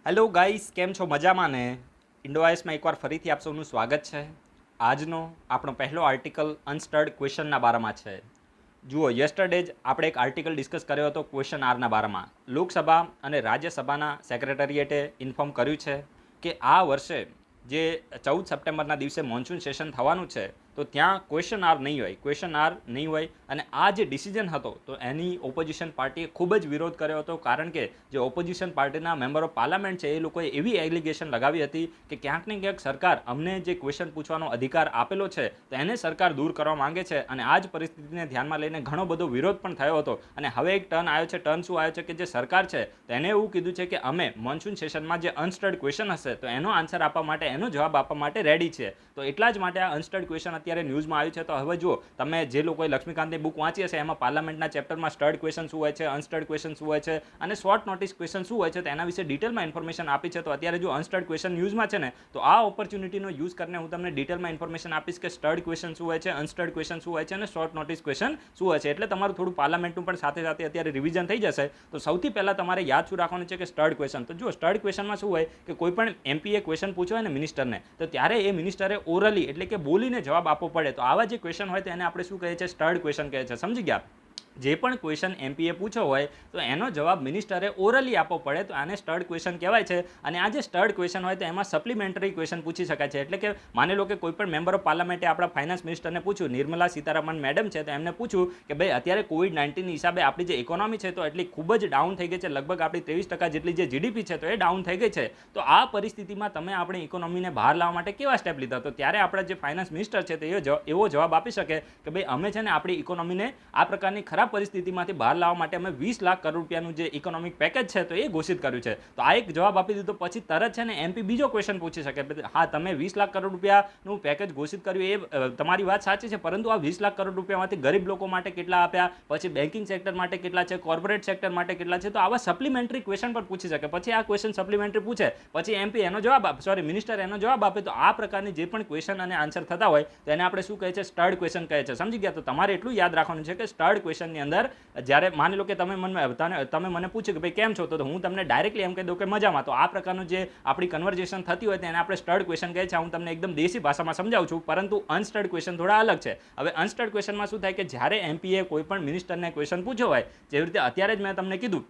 Hello guys, કેમ છો? મજામાં ને? ઇન્ડોઆઈસમાં એકવાર ફરીથી આપ સૌનું સ્વાગત છે. આજનો આપણો પહેલો આર્ટિકલ અનસ્ટર્ડ ક્વેશ્ચનના બારામાં છે. જુઓ, યસ્ટરડે જ આપણે એક આર્ટિકલ ડિસ્કસ કર્યો હતો ક્વેશ્ચન આરના બારામાં. લોકસભા અને રાજ્યસભાના સેક્રેટરીએટે ઇન્ફોર્મ કર્યું છે કે આ વર્ષે જે 14 સપ્ટેમ્બરના દિવસે મોન્સૂન સેશન થવાનું છે તો ત્યાં ક્વેશ્ચન આર નહીં હોય અને આ જે ડિસિઝન હતો તો એની ઓપોઝિશન પાર્ટીએ ખૂબ જ વિરોધ કર્યો હતો, કારણ કે જે ઓપોઝિશન પાર્ટીના મેમ્બર ઓફ પાર્લામેન્ટ છે એ લોકોએ એવી એલિગેશન લગાવી હતી કે ક્યાંક ને ક્યાંક સરકાર અમને જે ક્વેશ્ચન પૂછવાનો અધિકાર આપેલો છે તો એને સરકાર દૂર કરવા માંગે છે, અને આ જ પરિસ્થિતિને ધ્યાનમાં લઈને ઘણો બધો વિરોધ પણ થયો હતો. અને હવે એક ટર્ન શું આવ્યો છે કે જે સરકાર છે તો એને એવું કીધું છે કે અમે મોન્સૂન સેશનમાં જે અનસ્ટર્ડ ક્વેશ્ચન હશે તો એનો આન્સર આપવા માટે, એનો જવાબ આપવા માટે રેડી છે. તો એટલા જ માટે આ અનસ્ટર્ડ ક્વેશ્ચન અત્યારે ન્યૂઝમાં આવ્યું છે. તો હવે જુઓ, તમે જે લોકોએ લક્ષ્મીકાંતની બુક વાંચી હશે એમાં પાર્લામેન્ટના ચેપ્ટરમાં સ્ટર્ડ ક્વેશ્ચન શું હોય છે, અનસ્ટર્ડ ક્વેશ્ચન શું હોય છે અને શોર્ટ નોટિસ ક્વેશ્ચન શું હોય છે તો એના વિશે ડિટેલમાં ઇન્ફોર્મેશન આપી છે. તો અત્યારે જો અનસ્ટર્ડ ક્વેશ્ચન ન્યૂઝમાં છે ને તો આ ઓપોર્ચ્યુનિટીનો યુઝ કરીને હું તમને ડિટેલમાં ઇન્ફોર્મેશન આપીશ કે સ્ટર્ડ ક્વેશ્ચન શું હોય છે, અનસ્ટર્ડ ક્વેશ્ચન શું હોય છે અને શોર્ટ નોટિસ ક્વેશ્ચન શું હોય છે. એટલે તમારું થોડું પાર્લામેન્ટનું પણ સાથે સાથે અત્યારે રિવિઝન થઈ જશે. તો સૌથી પહેલાં તમારે યાદ શું રાખવાનું છે કે સ્ટર્ડ ક્વેશ્ચન. તો જો સ્ટર્ડ ક્વેશ્ચનમાં શું હોય કે કોઈ પણ એમપીએ ક્વેશ્ચન પૂછ્યો હોય ને મિનિસ્ટરને, તો ત્યારે એ મિનિસ્ટરે ઓરલી એટલે કે બોલીને જવાબ આપવો પડે. તો આવા જે ક્વેશ્ચન હોય તો એને આપણે શું કહીએ છીએ? સ્ટર્ડ ક્વેશ્ચન કહે છે. સમજી ગયા? જે પણ ક્વેશ્ચન એમપીએ પૂછ્યો હોય તો એનો જવાબ મિનિસ્ટરે ઓરલી આપવો પડે તો આને સ્ટર્ડ ક્વેશ્ચન કહેવાય છે. અને આ જે સ્ટર્ડ ક્વેશ્ચન હોય તો એમાં સપ્લિમેન્ટરી ક્વેશ્ચન પૂછી શકાય છે. એટલે કે માની લો કે કોઈ પણ મેમ્બર ઓફ પાર્લામેન્ટે આપણા ફાઇનાન્સ મિનિસ્ટરને પૂછ્યું, નિર્મલા સીતારામન મેડમ છે, તો એમને પૂછ્યું કે ભાઈ અત્યારે કોવિડ-19 હિસાબે આપણી જે ઇકોનોમી છે તો એટલી ખૂબ જ ડાઉન થઈ ગઈ છે, લગભગ આપણી 23% જેટલી જે જીડીપી છે તો એ ડાઉન થઈ ગઈ છે. તો આ પરિસ્થિતિમાં તમે આપણી ઇકોનોમીને બહાર લાવવા માટે કેવા સ્ટેપ લીધા? તો ત્યારે આપણા જે ફાઇનાન્સ મિનિસ્ટર છે તે એવો જવાબ આપી શકે કે ભાઈ અમે છે ને આપણી ઇકોનોમીને આ પ્રકારની ખરાબ પરિસ્થિતિમાંથી બહાર લાવવા માટે અમે 20 લાખ કરોડ રૂપિયાનું જે ઇકોનોમિક પેકેજ છે તો એ ઘોષિત કર્યું છે. તો આ એક જવાબ આપી દીધો. પછી તરત છે ને એમપી બીજો ક્વેશ્ચન પૂછી શકે, હા તમે 20 લાખ કરોડ રૂપિયાનું પેકેજ ઘોષિત કર્યું એ તમારી વાત સાચી છે, પરંતુ આ 20 લાખ કરોડ રૂપિયામાંથી ગરીબ લોકો માટે કેટલા આપ્યા, પછી બેન્કિંગ સેક્ટર માટે કેટલા છે, કોર્પોરેટ સેક્ટર માટે કેટલા છે, તો આવા સપ્લિમેન્ટરી ક્વેશ્ચન પણ પૂછી શકે. પછી આ ક્વેશ્ચન સપ્લિમેન્ટરી પૂછે, પછી એમપી એનો જવાબ આપે, મિનિસ્ટર એનો જવાબ આપે. તો આ પ્રકારની જે પણ ક્વેશ્ચન અને આન્સર થતા હોય તો એને આપણે શું કહે છે? સ્ટર્ડ ક્વેશ્ચન કહે છે. સમજી ગયા? તો તમારે એટલું યાદ રાખવાનું છે કે સ્ટર્ડ ક્વેશ્ચનની અંદર જ્યારે માની લો કે તમે મને પૂછ્યું કે ભાઈ કેમ છો, તો હું તમને ડાયરેક્ટલી એમ કહી દઉં કે મજામાં. તો આ પ્રકારનું જે આપણી કન્વર્ઝેશન થતી હોય તેને આપણે સ્ટર્ડ ક્વેશ્ચન કહે છે. હું તમને એકદમ દેશી ભાષામાં સમજાવું છું, પરંતુ અનસ્ટર્ડ ક્વેશ્ચન થોડા અલગ છે. હવે અનસ્ટર્ડ ક્વેશ્ચનમાં શું થાય કે જ્યારે એમપીએ કોઈ પણ મિનિસ્ટરને ક્વેશ્ચન પૂછ્યો હોય, જેવી રીતે અત્યારે જ મેં તમને કીધું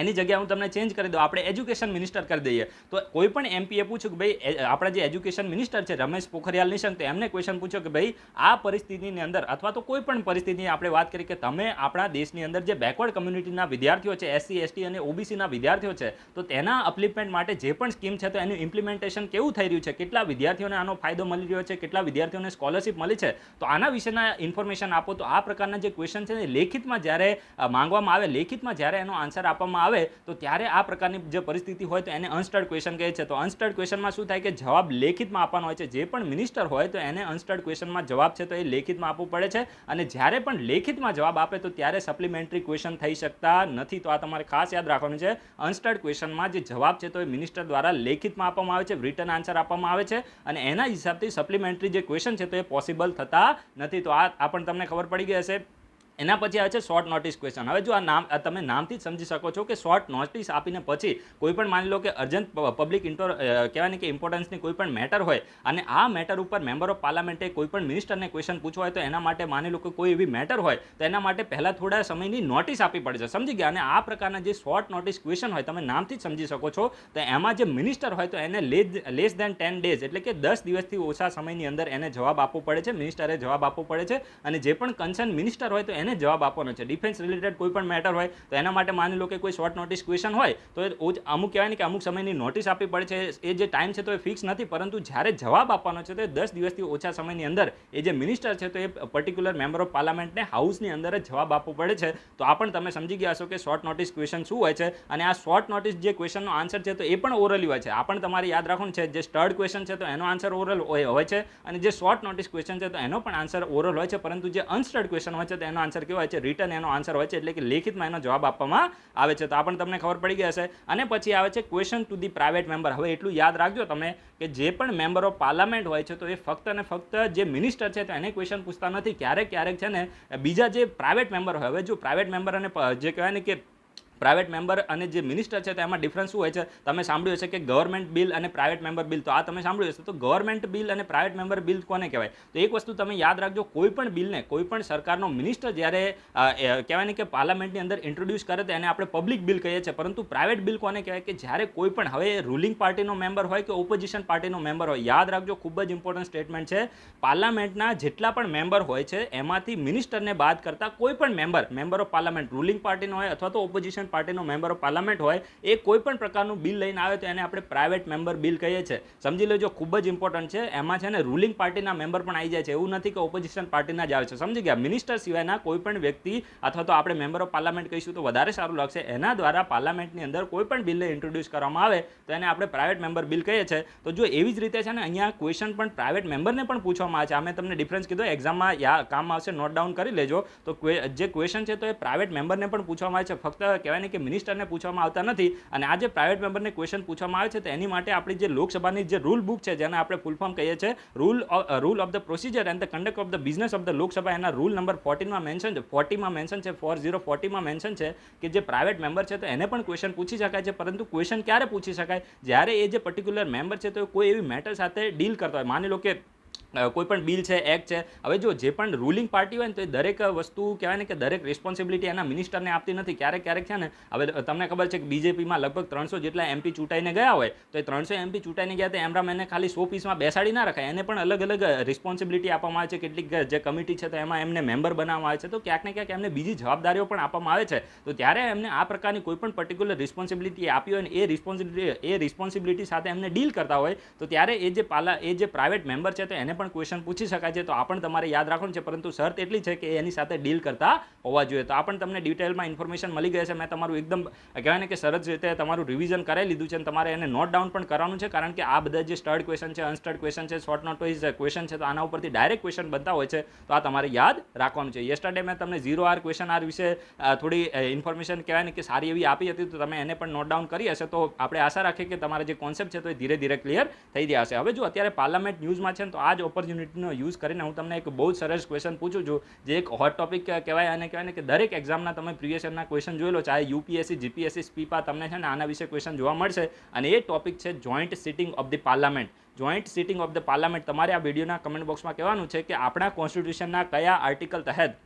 એની જગ્યાએ હું તમને ચેન્જ કરી દઉં, આપણે એજ્યુકેશન મિનિસ્ટર કરી દઈએ. તો કોઈ પણ એમપીએ પૂછ્યું કે ભાઈ આપણા જે એજ્યુકેશન મિનિસ્ટર છે રમેશ પોખરિયાલ નિશંક, તો એમને ક્વેશ્ચન પૂછ્યો કે ભાઈ આ પરિસ્થિતિની અંદર અથવા તો કોઈ પણ પરિસ્થિતિની આપણે વાત કરી કે તમે આપણા દેશની અંદર જે બેકવર્ડ કમ્યુનિટીના વિદ્યાર્થીઓ છે, એસસી એસટી અને ઓબીસીના વિદ્યાર્થીઓ છે, તો તેના અપલિફમેન્ટ માટે જે પણ સ્કીમ છે તો એનું ઇમ્પ્લિમેન્ટેશન કેવું થઈ રહ્યું છે, કેટલા વિદ્યાર્થીઓને આનો ફાયદો મળી રહ્યો છે, કેટલા વિદ્યાર્થીઓને સ્કોલરશિપ મળી છે, તો આના વિશેના ઇન્ફોર્મેશન આપો. તો આ પ્રકારના જે ક્વેશ્ચન છે ને લેખિતમાં જ્યારે માંગવામાં આવે, લેખિતમાં જ્યારે એનો આન્સર આપવામાં આવે તો ત્યારે આ પ્રકારની જે પરિસ્થિતિ હોય તો એને અનસ્ટર્ડ ક્વેશ્ચન કહે છે. તો અનસ્ટર્ડ ક્વેશ્ચનમાં શું થાય કે જવાબ લેખિતમાં આપવાનો હોય છે. જે પણ મિનિસ્ટર હોય તો એને અનસ્ટર્ડ ક્વેશ્ચનમાં જવાબ છે તો એ લેખિતમાં આપવું પડે છે. અને જ્યારે પણ લેખિતમાં જવાબ આપે તો ત્યારે સપ્લિમેન્ટરી ક્વેશ્ચન થઈ શકતા નથી. તો આ તમારે ખાસ યાદ રાખવાનું છે. અનસ્ટર્ડ ક્વેશ્ચનમાં જે જવાબ છે તો એ મિનિસ્ટર દ્વારા લેખિતમાં આપવામાં આવે છે, રિટન આન્સર આપવામાં આવે છે, અને એના હિસાબથી સપ્લિમેન્ટરી જે ક્વેશ્ચન છે તો એ પોસિબલ થતા નથી. તો આ પણ તમને ખબર પડી ગઈ હશે. એના પછી આવે છે શોર્ટ નોટિસ ક્વેશ્ચન. હવે જો તમે નામથી જ સમજી શકો છો કે શોર્ટ નોટિસ આપીને પછી કોઈ પણ માની લો કે અર્જન્ટ પબ્લિક કહેવાય ને કે ઇમ્પોર્ટન્સની કોઈ પણ મેટર હોય અને આ મેટર ઉપર મેમ્બર ઓફ પાર્લામેન્ટે કોઈ પણ મિનિસ્ટરને ક્વેશ્ચન પૂછવો હોય તો એના માટે માની લો કે કોઈ એવી મેટર હોય તો એના માટે પહેલાં થોડા સમયની નોટિસ આપવી પડે છે. સમજી ગયા? અને આ પ્રકારના જે શોર્ટ નોટિસ ક્વેશ્ચન હોય તમે નામથી જ સમજી શકો છો. તો એમાં જે મિનિસ્ટર હોય તો એને લેસ દેન 10 ડેઝ એટલે કે 10 દિવસથી ઓછા સમયની અંદર એને જવાબ આપવો પડે છે, મિનિસ્ટરે જવાબ આપવો પડે છે. અને જે પણ કન્સર્ન મિનિસ્ટર હોય તો એને જવાબ આપવાનો છે. ડિફેન્સ રિલેટેડ કોઈ પણ મેટર હોય તો એના માટે માની લો કે કોઈ શોર્ટ નોટિસ ક્વેશ્ચન હોય તો અમુક કહેવાય ને કે અમુક સમયની નોટિસ આપવી પડે છે. એ જે ટાઈમ છે તો એ ફિક્સ નથી, પરંતુ જ્યારે જવાબ આપવાનો છે તો એ 10 દિવસથી ઓછા સમયની અંદર એ જે મિનિસ્ટર છે તો એ પર્ટિક્યુલર મેમ્બર ઓફ પાર્લામેન્ટને હાઉસની અંદર જ જવાબ આપવો પડે છે. તો આ પણ તમે સમજી ગયા હશો કે શોર્ટ નોટિસ ક્વેશ્ચન શું હોય છે. અને આ શોર્ટ નોટિસ જે ક્વેશ્ચનનો આન્સર છે તો એ પણ ઓરલી હોય છે. આ પણ તમારે યાદ રાખવાનું છે. જે સ્ટર્ડ ક્વેશ્ચન છે તો એનો આન્સર ઓરલ હોય છે, અને જે શોર્ટ નોટિસ ક્વેશ્ચન છે તો એનો પણ આન્સર ઓરલ હોય છે, પરંતુ જે અનસ્ટર્ડ ક્વેશ્ચન હોય છે તો એનો આન્સર કેવો હોય છે? રિટન એનો આન્સર હોય છે, એટલે કે લેખિતમાં એનો જવાબ આપવામાં આવે છે. તો આ પણ તમને ખબર પડી ગઈ હશે. અને પછી આવે છે question to the private member. હવે એટલું યાદ રાખજો તમે કે જે પણ મેમ્બર ઓફ પાર્લામેન્ટ હોય છે તો એ ફક્ત અને ફક્ત જે મિનિસ્ટર છે તો એને ક્વેશ્ચન પૂછતા નથી. ક્યારેક છે ને બીજા જે પ્રાઇવેટ મેમ્બર હોય, હવે જો પ્રાઇવેટ મેમ્બર અને જે કહેવાય ને કે પ્રાઇવેટ મેમ્બર અને જે મિનિસ્ટર છે તો એમાં ડિફરન્સ શું હોય છે? તમે સાંભળ્યું હશે કે ગવર્મેન્ટ બિલ અને પ્રાઇવેટ મેમ્બર બિલ. તો આ તમે સાંભળ્યું હશે. તો ગવર્મેન્ટ બિલ અને પ્રાઇવેટ મેમ્બર બિલ કોને કહેવાય? તો એક વસ્તુ તમે યાદ રાખજો, કોઈ પણ બિલને કોઈ પણ સરકારનો મિનિસ્ટર જ્યારે કહેવાય ને કે પાર્લામેન્ટની અંદર ઇન્ટ્રોડ્યુસ કરે તો એને આપણે પબ્લિક બિલ કહીએ છીએ. પરંતુ પ્રાઇવેટ બિલ કોને કહેવાય? કે જ્યારે કોઈ પણ હવે રૂલિંગ પાર્ટીનો મેમ્બર હોય કે ઓપોઝિશન પાર્ટીનો મેમ્બર હોય, યાદ રાખજો, ખૂબ જ ઇમ્પોર્ટન્ટ સ્ટેટમેન્ટ છે. પાર્લામેન્ટના જેટલા પણ મેમ્બર હોય છે એમાંથી મિનિસ્ટરને બાદ કરતા કોઈ પણ મેમ્બર ઓફ પાર્લામેન્ટ રૂલિંગ પાર્ટીનો હોય અથવા તો ઓપોઝિશન પાર્ટીનો મેમ્બર ઓફ પાર્લામેન્ટ હોય, એ કોઈ પણ પ્રકારનું બિલ લઈને આવે તો એને આપણે પ્રાઇવેટ મેમ્બર બિલ કહીએ છીએ. સમજી લેજો, ખૂબ જ ઇમ્પોર્ટન્ટ છે. એમાં છે ને રૂલિંગ પાર્ટીના મેમ્બર પણ આવી જાય છે, એવું નથી કે ઓપોઝિશન પાર્ટીના જ આવે છે. સમજી ગયા? મિનિસ્ટર સિવાયના કોઈ પણ વ્યક્તિ અથવા તો આપણે મેમ્બર ઓફ પાર્લામેન્ટ કહીશું તો વધારે સારું લાગશે, એના દ્વારા પાર્લામેન્ટની અંદર કોઈ પણ બિલને ઇન્ટ્રોડ્યુસ કરવામાં આવે તો એને આપણે પ્રાઇવેટ મેમ્બર બિલ કહીએ છીએ. તો જો એવી જ રીતે છે ને અહીંયા ક્વેશ્ચન પણ પ્રાઇવેટ મેમ્બરને પણ પૂછવામાં આવે છે. આ મેં તમને ડિફરન્સ કીધો, એક્ઝામમાં કામ આવશે, નોટ ડાઉન કરી લેજો. તો જે ક્વેશ્ચન છે તો એ પ્રાઇવેટ મેમ્બરને પણ પૂછવામાં આવે છે, ફક્ત કહેવાય ને કે મિનિસ્ટરને પૂછવામાં આવતા નથી. અને આ જે પ્રાઇવેટ મેમ્બરને ક્વેશ્ચન પૂછવામાં આવે છે તો એની માટે આપણી જે લોકસભાની જે રૂલ બુક છે, જેને આપણે ફૂલ ફોર્મ કહીએ છીએ rule of the procedure and the conduct of the business of the Lok Sabha, એના રૂલ નંબર 14માં મેન્શન છે, 40માં મેન્શન છે, 4040માં મેન્શન છે કે જે પ્રાઇવેટ મેમ્બર છે તો એને પણ ક્વેશ્ચન પૂછી શકાય છે. પરંતુ ક્વેશ્ચન ક્યારે પૂછી શકાય? જ્યારે એ જે પર્ટિક્યુલર મેમ્બર છે તો કોઈ એવી મેટર સાથે ડીલ કરતા હોય. માની લો કે કોઈ પણ બિલ છે, એક્ટ છે. હવે જો જે પણ રૂલિંગ પાર્ટી હોય ને તો એ દરેક વસ્તુ કહેવાય ને કે દરેક રિસ્પોન્સિબિલિટી એના મિનિસ્ટરને આપતી નથી. ક્યારેક છે ને, હવે તમને ખબર છે કે બીજેપીમાં લગભગ 300 જેટલા એમપી ચૂંટાઈને ગયા હોય, તો એ 300 એમપી ચૂંટાઈને ગયા તો એમરામ એને ખાલી 100 પીસમાં બેસાડી ના રખાય. એને પણ અલગ અલગ રિસ્પોન્સિબિલિટી આપવામાં આવે છે. કેટલીક જે કમિટી છે તો એમાં એમને મેમ્બર બનાવવામાં આવે છે. તો ક્યાંક ને ક્યાંક એમને બીજી જવાબદારીઓ પણ આપવામાં આવે છે. તો ત્યારે એમને આ પ્રકારની કોઈ પણ પર્ટિક્યુલર રિસ્પોન્સિબિલિટી આપી હોય ને એ રિસ્પોન્સિબિલિટી સાથે એમને ડીલ કરતા હોય તો ત્યારે એ જે પ્રાઇવેટ મેમ્બર છે તો એને ક્વેશ્ચન પૂછી શકાય છે. તો આ પણ તમારે યાદ રાખવાનું છે, પરંતુ શરત એટલી છે કે એની સાથે ડીલ કરતા હોવા જોઈએ. તો આ પણ તમને ડિટેલમાં ઇન્ફોર્મેશન મળી ગઈ છે. મેં તમારું એકદમ કહેવાય ને કે સરસ રીતે તમારું રિવિઝન કરાવી લીધું છે અને તમારે એને નોટ ડાઉન પણ કરવાનું છે, કારણ કે આ બધા જે સ્ટડ ક્વેશ્ચન છે, અનસ્ટડ ક્વેશ્ચન છે, શોર્ટ નોટ વાઇઝ ક્વેશ્ચન છે, તો આના ઉપરથી ડાયરેક્ટ ક્વેશ્ચન બનતા હોય છે. તો આ તમારે યાદ રાખવાનું છે. યસ્ટરડે મેં તમને 0R ક્વેશ્ચન આર વિશે થોડી ઇન્ફોર્મેશન કહેવાય ને કે સારી એવી આપી હતી, તો તમે એને પણ નોટ ડાઉન કરી હશે. તો આપણે આશા રાખીએ કે તમારા જે કોન્સેપ્ટ છે તો એ ધીરે ધીરે ક્લિયર થઈ ગયા હશે. હવે જો અત્યારે પાર્લામેન્ટ ન્યૂઝમાં છે ને, તો આ જ ઓપોર્ચ્યુનિટીનો યુઝ કરીને હું તમને એક બહુ જ સરસ ક્વેશ્ચન પૂછું છું, જે એક હોટ ટોપિક કહેવાય. અને કહેવાય ને કે દરેક એક્ઝામના તમે પ્રીવિયસ યરના ક્વેશ્ચન જોઈ લો, ચાહે યુપીએસસી, જીપીએસસી, સ્પીપા, તમને છે ને આના વિશે ક્વેશ્ચન જોવા મળશે. અને એ ટોપિક છે joint sitting of the parliament. Joint sitting of the parliament. તમારે આ વિડીયોના કમેન્ટ બોક્સમાં કહેવાનું છે કે આપણા કોન્સ્ટિટ્યુશનના કયા આર્ટિકલ તહેત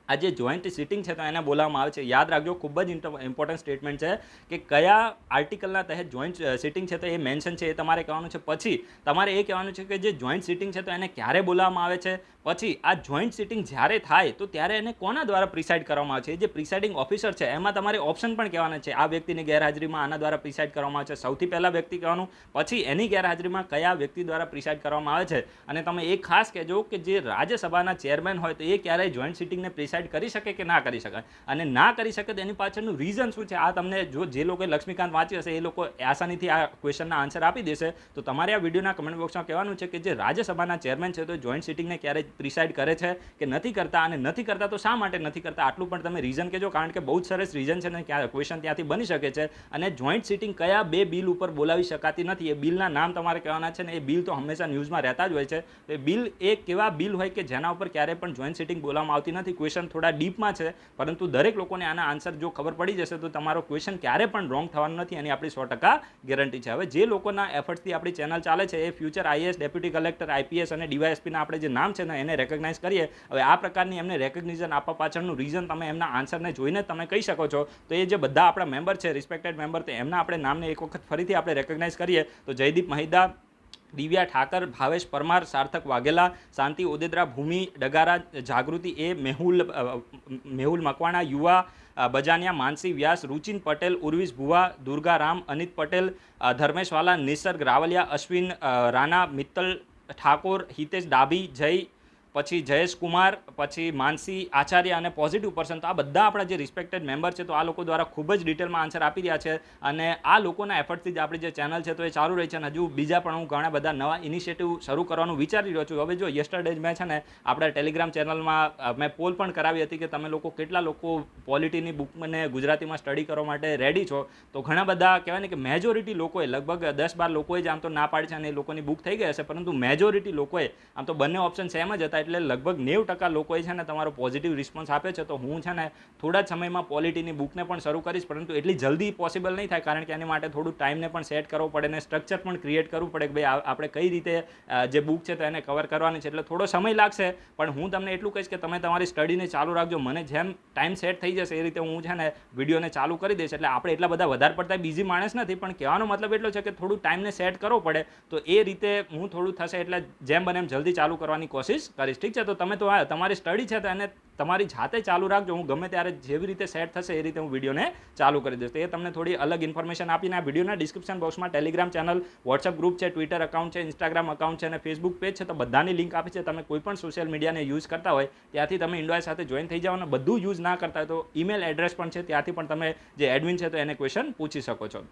આ જે જોઈન્ટ સિટિંગ છે તો એને બોલાવવામાં આવે છે. યાદ રાખજો, ખૂબ જ ઇમ્પોર્ટન્ટ સ્ટેટમેન્ટ છે કે કયા આર્ટિકલના તહેત જોઈન્ટ સિટિંગ છે તો એ મેન્શન છે, એ તમારે કહેવાનું છે. પછી તમારે એ કહેવાનું છે કે જે જોઈન્ટ સિટિંગ છે તો એને ક્યારે બોલાવવામાં આવે છે. પછી આ જોઈન્ટ સિટિંગ જ્યારે થાય તો ત્યારે એને કોના દ્વારા પ્રિસાઇડ કરવામાં આવે છે. જે પ્રિસાઇડિંગ ઓફિસર છે એમાં તમારે ઓપ્શન પણ કહેવાના છે. આ વ્યક્તિની ગેરહાજરીમાં આના દ્વારા પ્રિસાઇડ કરવામાં આવે છે, સૌથી પહેલા વ્યક્તિ કહેવાનું. પછી એની ગેરહાજરીમાં કયા વ્યક્તિ દ્વારા પ્રિસાઇડ કરવામાં આવે છે. અને તમે એ ખાસ કહેજો કે જે રાજ્યસભાના ચેરમેન હોય તો એ ક્યારેય જોઈન્ટ સિટિંગને પ્રિસાઇડ કરી શકે કે ના કરી શકાય, અને ના કરી શકે તો એની પાછળનું રીઝન શું છે. આ તમને જે લોકોએ લક્ષ્મીકાંત વાંચ્યું હશે એ લોકો આસાનીથી આ ક્વેશ્ચનના આન્સર આપી દેશે. તો તમારે આ વિડીયોના કમેન્ટ બોક્સમાં કહેવાનું છે કે જે રાજ્યસભાના ચેરમેન છે તો જોઈન્ટ સિટિંગને ક્યારે પ્રિસાઇડ કરે છે કે નથી કરતા, અને નથી કરતા તો શા માટે નથી કરતા. આટલું પણ તમે રીઝન કહેજો, કારણ કે બહુ જ સરસ રીઝન છે ને ક્વેશ્ચન ત્યાંથી બની શકે છે. અને જોઈન્ટ સિટિંગ કયા બે બિલ ઉપર બોલાવી શકાતી નથી, એ બિલના નામ તમારે કહેવાના છે. ને એ બિલ તો હંમેશા ન્યૂઝમાં રહેતા જ હોય છે. તો એ બિલ એ કેવા બિલ હોય કે જેના ઉપર ક્યારેય પણ જોઈન્ટ સિટિંગ બોલાવવામાં આવતી નથી. ક્વેશ્ચન થોડા ડીપમાં છે, પરંતુ દરેક લોકોને આના આન્સર જો ખબર પડી જશે તો તમારો ક્વેશ્ચન ક્યારે પણ રોંગ થવાનો નથી, એની આપણી 100% ગેરંટી છે. હવે જે લોકોના એફર્ટથી આપણી ચેનલ ચાલે છે એ future IAS, deputy collector, IPS અને ડીવાયએસપીના આપણે જે નામ છે ને એને રેકગ્નાઇઝ કરીએ. હવે આ પ્રકારની એમને રેકગ્નિઝન આપવા પાછળનું રીઝન તમે એમના આન્સરને જોઈને તમે કહી શકો છો. તો એ જે બધા આપણા મેમ્બર છે, રિસ્પેક્ટેડ મેમ્બર, તો એમના આપણે નામને એક વખત ફરીથી આપણે રેકગ્નાઇઝ કરીએ. તો જયદીપ મહિદા, દિવ્યા ઠાકર, ભાવેશ પરમાર, સાર્થક વાઘેલા, શાંતિ ઓદેદરા, ભૂમિ ડગારા, જાગૃતિ એ, મેહુલ મકવાણા, યુવા બજાનિયા, માનસી વ્યાસ, રુચિન પટેલ, ઉર્વિશ ભુવા, દુર્ગા રામ, અનિત પટેલ, ધર્મેશ વાલા, નિસર્ગ રાવલિયા, અશ્વિન રાણા, મિત્તલ ઠાકોર, હિતેશ ડાભી, જય, પછી જયેશ કુમાર, પછી માનસી આચાર્ય અને પોઝિટિવ પર્સન. તો આ બધા આપણા જે રિસ્પેક્ટેડ મેમ્બર છે તો આ લોકો દ્વારા ખૂબ જ ડિટેલમાં આન્સર આપી રહ્યા છે. અને આ લોકોના એફર્ટથી જ આપણી જે ચેનલ છે તો એ ચાલુ રહી છે. અને હજુ બીજા પણ હું ઘણા બધા નવા ઇનિશિયેટિવ શરૂ કરવાનું વિચારી રહ્યો છું. હવે જો યસ્ટરડે મેં છે ને આપણા ટેલિગ્રામ ચેનલમાં મેં પોલ પણ કરાવી હતી કે તમે લોકો કેટલા લોકો પોલિટીની બુકને ગુજરાતીમાં સ્ટડી કરવા માટે રેડી છો. તો ઘણા બધા કહેવાય ને કે મેજોરિટી લોકોએ, લગભગ 10-12 લોકોએ જ આમ તો ના પાડી છે અને એ લોકોની બુક થઈ ગઈ હશે, પરંતુ મેજોરિટી લોકોએ આમ તો બંને ઓપ્શન સેમ જ હતા. હતા, એટલે લગભગ 90% લોકોએ છે ને તમારો પોઝિટિવ રિસ્પોન્સ આપ્યો છે. તો હું છે ને થોડા જ સમયમાં પોલિટીની બુકને પણ શરૂ કરીશ, પરંતુ એટલી જલ્દી પોસિબલ નહીં થાય, કારણ કે એની માટે થોડું ટાઈમને પણ સેટ કરવો પડે ને સ્ટ્રક્ચર પણ ક્રિએટ કરવું પડે કે ભાઈ આપણે કઈ રીતે જે બુક છે તો એને કવર કરવાની છે. એટલે થોડો સમય લાગશે, પણ હું તમને એટલું કહીશ કે તમે તમારી સ્ટડીને ચાલુ રાખજો. મને જેમ ટાઈમ સેટ થઈ જશે એ રીતે હું છે ને વિડીયોને ચાલુ કરી દઈશ. એટલે આપણે એટલા બધા વધારે પડતા બીજી માણસ નથી, પણ કહેવાનો મતલબ એટલો છે કે થોડું ટાઈમને સેટ કરવો પડે. તો એ રીતે હું થોડું થશે એટલે જેમ બને એમ જલ્દી ચાલુ કરવાની કોશિશ કરીશ. ઠીક છે, તો તમે તો તમારી સ્ટડી છે તો એને તમારી જાતે ચાલુ રાખજો. હું ગમે ત્યારે જેવી રીતે સેટ થશે એ રીતે હું વિડીયોને ચાલુ કરી દઈશ. તો એ તમને થોડી અલગ ઇન્ફોર્મેશન આપીને આ વિડીયોના ડિસ્ક્રિપ્શન બોક્સમાં ટેલિગ્રામ ચેનલ, વોટ્સઅપ ગ્રુપ છે, ટ્વિટર અકાઉન્ટ છે, ઇન્સ્ટાગ્રામ અકાઉન્ટ છે અને ફેસબુક પેજ છે, તો બધાની લિંક આપી છે. તમે કોઈ પણ સોશિયલ મીડિયાને યુઝ કરતા હોય ત્યાંથી તમે ઇન્ડોઆઈ સાથે જોઈન થઈ જાઓ, અને બધું યુઝ ના કરતા હોય તો ઈમેલ એડ્રેસ પણ છે, ત્યાંથી પણ તમે જે એડમિન છે તો એને ક્વેશ્ચન પૂછી શકો છો.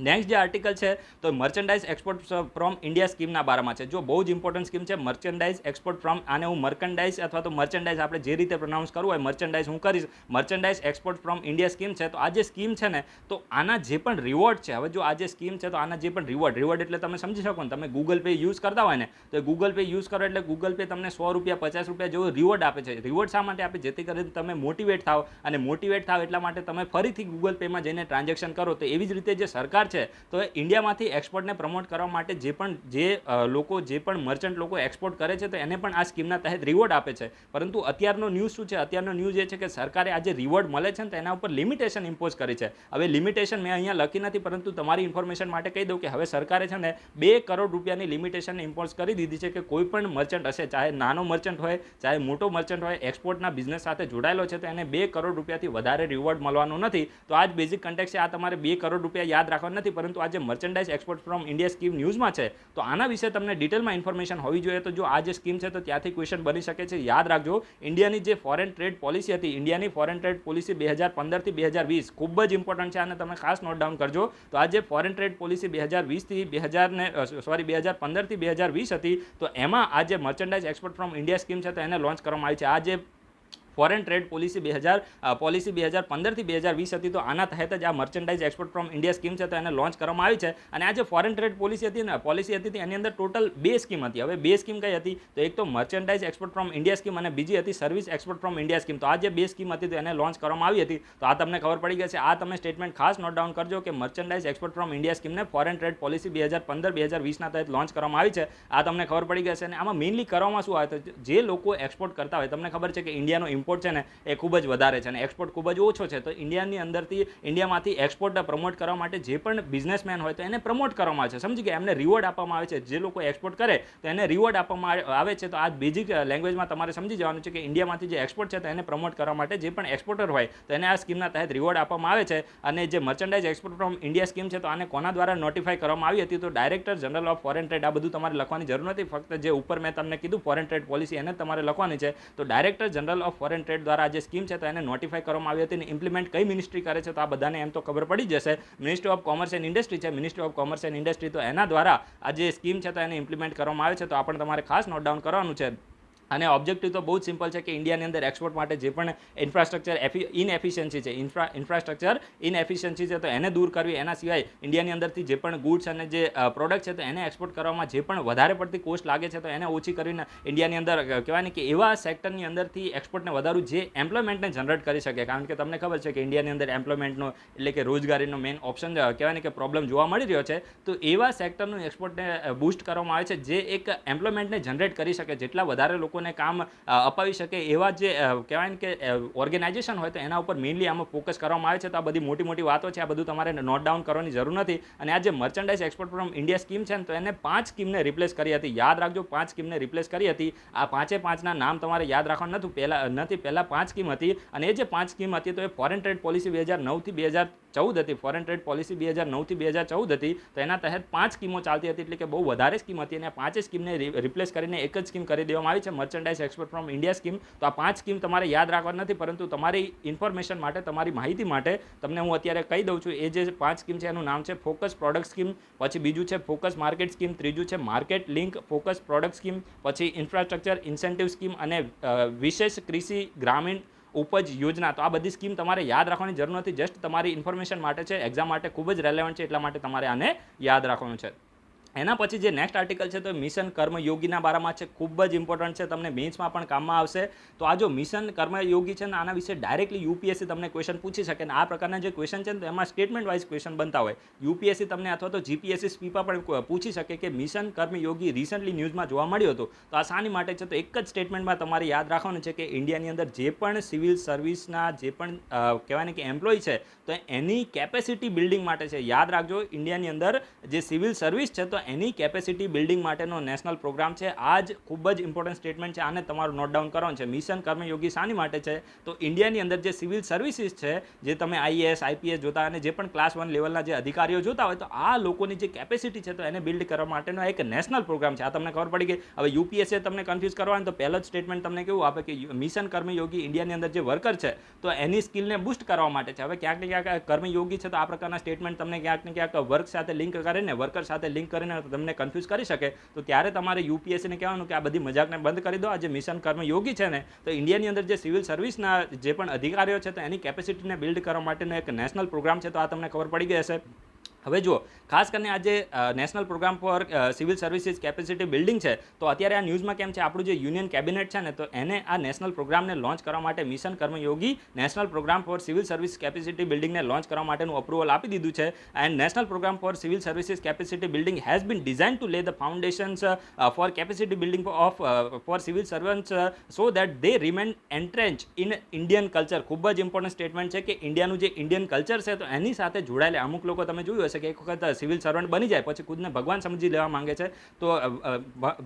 નેક્સ્ટ જે આર્ટિકલ છે તો મર્ચેન્ડાઇઝ એક્સપોર્ટ ફ્રોમ ઇન્ડિયા સ્કીમના બારામાં છે. જો બહુ જ ઇમ્પોર્ટન્ટ સ્કીમ છે મર્ચેન્ડાઇઝ એક્સપોર્ટ ફ્રોમ, આને હું મર્કન્ડાઇઝ અથવા તો મર્ચેન્ડાઇઝ આપણે જે રીતે પ્રોનાઉન્સ કરવું હોય મર્ચેન્ડાઇઝ હું કરીશ. Merchandise export from India scheme છે. તો આ જે સ્કીમ છે ને તો આના જે પણ રિવોર્ડ છે, હવે જો આ જે સ્કીમ છે તો આના જે પણ રિવોર્ડ એટલે તમે સમજી શકો ને, તમે ગૂગલ પે યુઝ કરતા હોય ને તો ગૂગલ પે યુઝ કરો એટલે ગૂગલ પે તમને 100 રૂપિયા 50 રૂપિયા જેવો રિવોર્ડ આપે છે. રિવોર્ડ શા માટે આપે? જેથી કરીને તમે મોટિવેટ થાવ, અને મોટિવેટ થાવ એટલા માટે તમે ફરીથી ગૂગલ પેમાં જઈને ટ્રાન્ઝેક્શન કરો. તો એવી જ રીતે જે સરકાર છે તો ઇન્ડિયામાંથી એક્સપોર્ટને પ્રમોટ કરવા માટે જે પણ મર્ચન્ટ લોકો એક્સપોર્ટ કરે છે તો એને પણ આ સ્કીમના તહેત રિવોર્ડ આપે છે. પરંતુ અત્યારનો ન્યૂઝ શું છે? અત્યારનો ન્યૂઝ એ છે કે સરકારે આ જે રિવોર્ડ મળે છે ને તો એના ઉપર લિમિટેશન ઇમ્પોઝ કરી છે. હવે લિમિટેશન મેં અહીંયા લખી નથી, પરંતુ તમારી ઇન્ફોર્મેશન માટે કહી દઉં કે હવે સરકારે છે ને 2 કરોડ રૂપિયાની લિમિટેશન ઇમ્પોઝ કરી દીધી છે કે કોઈ પણ મર્ચન્ટ હશે, ચાહે નાનો મર્ચન્ટ હોય ચાહે મોટો મર્ચન્ટ હોય, એક્સપોર્ટના બિઝનેસ સાથે જોડાયેલો છે તો એને 2 કરોડ રૂપિયાથી વધારે રિવોર્ડ મળવાનો નથી. તો આ જ બેઝિક કન્ટેક્ટ છે. આ તમારે 2 કરોડ રૂપિયા યાદ રાખવા નથી, પરંતુ આ જે merchandise export from India scheme ન્યૂઝમાં છે તો આના વિશે તમને ડિટેલમાં ઇન્ફોર્મેશન હોવી જોઈએ. તો જો આ જે સ્કીમ છે તો ત્યાંથી ક્વેશ્ચન બની શકે છે. યાદ રાખજો, ઇન્ડિયાની જે ફોરેન ટ્રેડ પોલિસી હતી, ઇન્ડિયાની ફોરેન ટ્રેડ પોલિસી 2015 થી 2020 ખૂબ જ ઇમ્પોર્ટન્ટ છે, અને તમે ખાસ નોટ ડાઉન કરજો. તો આ જે ફોરેન ટ્રેડ પોલિસી 2015 થી 2020 હતી, તો એમાં આ જે merchandise export from India scheme છે તો એને લોન્ચ કરવામાં આવી છે. આ જે ફોરેન ટ્રેડ પોલિસી 2015 થી 2020 હતી, તો આના તહેત જ આ merchandise export from India scheme છે તો એને લોન્ચ કરવામાં આવી છે. અને આ જે ફોરેન ટ્રેડ પોલિસી હતી ને એની અંદર ટોટલ 2 સ્કીમ હતી. હવે 2 સ્કીમ કઈ હતી? તો એક તો merchandise export from India scheme અને બીજી હતી service export from India scheme. તો આ જે 2 સ્કીમ હતી તો એને લોન્ચ કરવામાં આવી હતી. તો આ તમને ખબર પડી ગઈ છે. આ તમે સ્ટેટમેન્ટ ખાસ નોટ ડાઉન કરજો કે મર્ચેન્ડાઇઝ એક્સપોર્ટ ફ્રોમ ઇન્ડિયા સ્કીમને ફોરેન ટ્રેડ પોલિસી 2015-2020 ના તહેત લોન્ચ કરવામાં આવી છે. આ તમને ખબર પડી ગઈ છે. અને આમાં મેઇનલી કરવામાં શું આવે તો જે લોકો એક્સપોર્ટ કરતા હોય, તમને ખબર છે કે ઇન્ડિયાનો ઇમ્પોર્ટ છે ને એ ખૂબ જ વધારે છે અને એક્સપોર્ટ ખૂબ જ ઓછો છે. તો ઇન્ડિયામાંથી એક્સપોર્ટ પ્રમોટ કરવા માટે જે પણ બિઝનેસમેન હોય તો એને પ્રમોટ કરવામાં આવે છે. સમજી ગયા? એમને રિવોર્ડ આપવામાં આવે છે. જે લોકો એક્સપોર્ટ કરે તો એને રિવોર્ડ આપવામાં આવે છે. તો આ બેઝિક લેંગ્વેજમાં તમારે સમજી જવાનું છે કે ઇન્ડિયામાંથી જે એક્સપોર્ટ છે તો એને પ્રમોટ કરવા માટે જે પણ એક્સપોર્ટર હોય તો એને આ સ્કીમના તહેત રિવોર્ડ આપવામાં આવે છે. અને જે merchandise export from India scheme છે તો આને કોના દ્વારા નોટિફાઈ કરવામાં આવી હતી? તો director general of foreign trade. આ બધું તમારે લખવાની જરૂર નથી, ફક્ત જે ઉપર મેં તમને કીધું ફોરેન ટ્રેડ પોલિસી એને તમારે લખવાની છે. તો director general of foreign trade દ્વારા આ જે સ્કીમ છે તો એને નોટિફાઈ કરવામાં આવી હતી. અને ઇમ્પ્લિમેન્ટ કઈ મિનિસ્ટ્રી કરે છે તો આ બધાને એમ તો ખબર પડી જશે. Ministry of commerce and industry છે. Ministry of commerce and industry, તો એના દ્વારા આ જે સ્કીમ છે તો એને ઇમ્પ્લિમેન્ટ કરવામાં આવે છે. તો આ પણ તમારે ખાસ નોટ ડાઉન કરવાનું છે. અને ઓબ્જેક્ટિવ તો બહુ જ સિમ્પલ છે કે ઇન્ડિયાની અંદર એક્સપોર્ટ માટે જે પણ ઇન્ફ્રાસ્ટ્રક્ચર ઇનએફિશિયન્સી છે તો એને દૂર કરવી. એના સિવાય ઇન્ડિયાની અંદરથી જે પણ ગુડ્સ અને જે પ્રોડક્ટ છે તો એને એક્સપોર્ટ કરવામાં જે પણ વધારે પડતી કોસ્ટ લાગે છે તો એને ઓછી કરીને ઇન્ડિયાની અંદર કહેવાય ને કે એવા સેક્ટરની અંદરથી એક્સપોર્ટને વધારું જે એમ્પ્લોયમેન્ટને જનરેટ કરી શકે. કારણ કે તમને ખબર છે કે ઇન્ડિયાની અંદર એમ્પ્લોયમેન્ટનો એટલે કે રોજગારીનો મેઇન ઓપ્શન કહેવાય ને કે પ્રોબ્લેમ જોવા મળી રહ્યો છે. તો એવા સેક્ટરનું એક્સપોર્ટને બૂસ્ટ કરવામાં આવે છે જે એક એમ્પ્લોયમેન્ટને જનરેટ કરી શકે. જેટલા વધારે લોકો કામ અપાવી શકે એવા જે કહેવાય ને કે ઓર્ગેનાઇઝેશન હોય તો એના ઉપર મેઇનલી આમાં ફોકસ કરવામાં આવે છે. તો આ બધી મોટી મોટી વાતો છે, આ બધું તમારે નોટ ડાઉન કરવાની જરૂર નથી. અને આ જે merchandise export from India scheme છે ને તો એને 5 સ્કીમને રિપ્લેસ કરી હતી. યાદ રાખજો, 5 સ્કીમને રિપ્લેસ કરી હતી. આ 5ના નામ તમારે યાદ રાખવાનું પહેલા 5 સ્કીમ હતી. અને એ જે 5 સ્કીમ હતી તો એ ફોરેન ટ્રેડ પોલિસી 2009 થી 2014 હતી. ફોરેન ટ્રેડ પોલિસી 2009 થી 2014 હતી. તો એના તહેત 5 સ્કીમો ચાલતી હતી, એટલે કે બહુ વધારે સ્કીમ હતી. અને આ 5 સ્કીમને રિપ્લેસ કરીને એક જ સ્કીમ કરી દેવામાં આવી છે, merchandise export from India scheme. તો આ 5 સ્કીમ તમારે યાદ રાખવાની નથી, પરંતુ તમારી ઇન્ફોર્મેશન માટે, તમારી માહિતી માટે તમને હું અત્યારે કહી દઉં છું. એ જે 5 સ્કીમ છે એનું નામ છે ફોકસ પ્રોડક્ટ સ્કીમ, પછી બીજું છે ફોકસ માર્કેટ સ્કીમ, ત્રીજું છે market link focus product scheme, પછી ઇન્ફ્રાસ્ટ્રક્ચર ઇન્સેન્ટિવ સ્કીમ અને વિશેષ કૃષિ ગ્રામીણ ઉપજ યોજના. તો આ બધી સ્કીમ તમારે યાદ રાખવાની જરૂર નથી, જસ્ટ તમારી ઇન્ફોર્મેશન માટે છે, એક્ઝામ માટે ખૂબ જ રેલેવન્ટ છે, એટલા માટે તમારે આને યાદ રાખવાનું છે. એના પછી જે નેક્સ્ટ આર્ટિકલ છે તો મિશન કર્મયોગીના બારામાં છે, ખૂબ જ ઇમ્પોર્ટન્ટ છે, તમને મેન્સમાં પણ કામમાં આવશે. તો આ જો મિશન કર્મયોગી છે ને આના વિશે ડાયરેક્ટલી યુપીએસસી તમને ક્વેશ્ચન પૂછી શકે ને આ પ્રકારના જે ક્વેશ્ચન છે ને એમાં સ્ટેટમેન્ટ વાઇઝ ક્વેશ્ચન બનતા હોય. યુપીએસસી તમને અથવા તો જીપીએસસી સ્પીપા પણ પૂછી શકે કે મિશન કર્મયોગી રિસન્ટલી ન્યૂઝમાં જોવા મળ્યું હતું તો આ શાની માટે છે. તો એક જ સ્ટેટમેન્ટમાં તમારે યાદ રાખવાનું છે કે ઇન્ડિયાની અંદર જે પણ સિવિલ સર્વિસના જે પણ કહેવાય ને કે એમ્પ્લોય છે તો એની કેપેસિટી બિલ્ડિંગ માટે છે. યાદ રાખજો, ઇન્ડિયાની અંદર જે સિવિલ સર્વિસ છે તો એની કેપેસિટી બિલ્ડિંગ માટેનો નેશનલ પ્રોગ્રામ છે. આ જ ખૂબ જ ઇમ્પોર્ટન્ટ સ્ટેટમેન્ટ છે, આને તમારું નોટ ડાઉન કરવાનું છે. મિશન કર્મયોગી શાની માટે છે તો ઇન્ડિયાની અંદર જે સિવિલ સર્વિસીસ છે, જે તમે આઈએએસ આઈપીએસ જોતા અને જે પણ ક્લાસ 1 લેવલના જે અધિકારીઓ જોતા હોય તો આ લોકોની જે કેપેસિટી છે તો એને બિલ્ડ કરવા માટેનો એક નેશનલ પ્રોગ્રામ છે. આ તમને ખબર પડી ગઈ. હવે યુપીએસસી તમને કન્ફ્યુઝ કરવાનું તો પહેલો જ સ્ટેટમેન્ટ તમને કેવું આપે કે મિશન કર્મયોગી ઇન્ડિયાની અંદર જે વર્કર છે તો એની સ્કિલને બૂસ્ટ કરવા માટે છે. હવે ક્યાંક ને ક્યાંક કર્મયોગી છે તો આ પ્રકારના સ્ટેટમેન્ટ તમને ક્યાંક ને ક્યાંક વર્ક સાથે લિંક કરીને વર્કર સાથે લિંક કરીને તમને કન્ફ્યુઝ કરી શકે. તો ત્યારે તમારે યુપીએસસીને કહેવાનું કે આ બધી મજાકને બંધ કરી દો. આ જે મિશન કર્મયોગી છે ને તો ઇન્ડિયાની અંદર જે સિવિલ સર્વિસના જે પણ અધિકારીઓ છે તો એની કેપેસિટીને બિલ્ડ કરવા માટેનો એક નેશનલ પ્રોગ્રામ છે. તો આ તમને ખબર પડી ગઈ હશે. હવે જુઓ, ખાસ કરીને આ જે national programme for civil services capacity building છે તો અત્યારે આ ન્યૂઝમાં કેમ છે, આપણું જે યુનિયન કેબિનેટ છે ને તો એને આ નેશનલ પ્રોગ્રામને લોન્ચ કરવા માટે mission Karmayogi national programme for civil service capacity બિલ્ડિંગને લોન્ચ કરવા માટેનું અપ્રુવલ આપી દીધું છે. And national programme for civil services capacity building has been design to lay the foundations for capacity building of for civil servants so that they remain entrench in Indian culture. ખૂબ જ important statement છે કે ઇન્ડિયાનું જે Indian culture છે તો એની સાથે જોડાયેલા અમુક લોકો તમે જોયું હશે કે એક વખત સિવિલ સર્વન્ટ બની જાય પછી ખુદને ભગવાન સમજી લેવા માંગે છે તો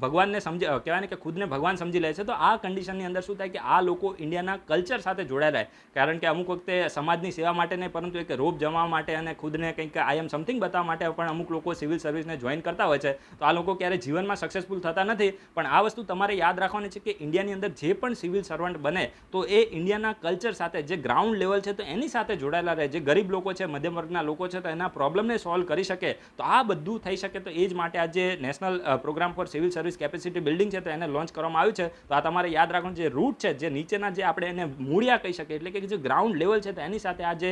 ભગવાનને સમજી કહેવાય ને કે ખુદને ભગવાન સમજી લે છે. તો આ કન્ડિશનની અંદર શું થાય કે આ લોકો ઇન્ડિયાના કલ્ચર સાથે જોડાયેલા હોય, કારણ કે અમુક વખતે સમાજની સેવા માટે નહીં પરંતુ એક રોબ જમાવવા માટે અને ખુદને કંઈક આઈ એમ સમથિંગ બતાવવા માટે પણ અમુક લોકો સિવિલ સર્વિસને જોઈન કરતા હોય છે. તો આ લોકો ક્યારે જીવનમાં સક્સેસફુલ થતા નથી. પણ આ વસ્તુ તમારે યાદ રાખવાની છે કે ઇન્ડિયાની અંદર જે પણ સિવિલ સર્વન્ટ બને તો એ ઇન્ડિયાના કલ્ચર સાથે જે ગ્રાઉન્ડ લેવલ છે તો એની સાથે જોડાયેલા રહે. જે ગરીબ લોકો છે, મધ્યમ વર્ગના લોકો છે તો એના પ્રોબ્લેમને સોલ્વ કરી શકે. તો આ બધું થઈ શકે. તો એ જ માટે આ જે national programme for civil service capacity building છે તો એને લોન્ચ કરવામાં આવ્યું છે. તો આ તમારે યાદ રાખવાનું, જે રૂટ છે, જે નીચેના જે આપણે એને મૂળિયા કહી શકીએ એટલે કે જે ગ્રાઉન્ડ લેવલ છે તો એની સાથે આ જે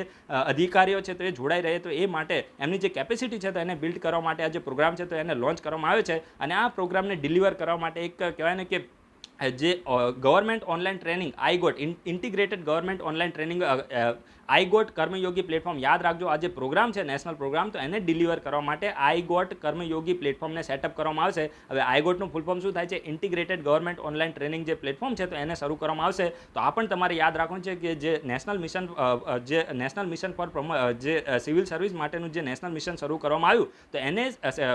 અધિકારીઓ છે તો એ જોડાઈ રહે. તો એ માટે એમની જે કેપેસિટી છે તો એને બિલ્ડ કરવા માટે આ જે પ્રોગ્રામ છે તો એને લોન્ચ કરવામાં આવ્યો છે. અને આ પ્રોગ્રામને ડિલિવર કરવા માટે એક કહેવાય ને કે જે government online training iGOT integrated government online training iGOT Karmayogi platform, યાદ રાખજો આ જે પ્રોગ્રામ છે નેશનલ પ્રોગ્રામ તો એને ડિલિવર કરવા માટે આઈગોટ કર્મયોગી પ્લેટફોર્મને સેટઅપ કરવામાં આવશે. હવે આઈગોટનું ફૂલ ફોર્મ શું થાય છે, ઇન્ટિગ્રેટેડ ગવર્મેન્ટ ઓનલાઈન ટ્રેનિંગ જે પ્લેટફોર્મ છે તો એને શરૂ કરવામાં આવશે. તો આ પણ તમારે યાદ રાખવાનું છે કે જે નેશનલ મિશન ફોર જે સિવિલ સર્વિસ માટેનું જે નેશનલ મિશન શરૂ કરવામાં આવ્યું તો એને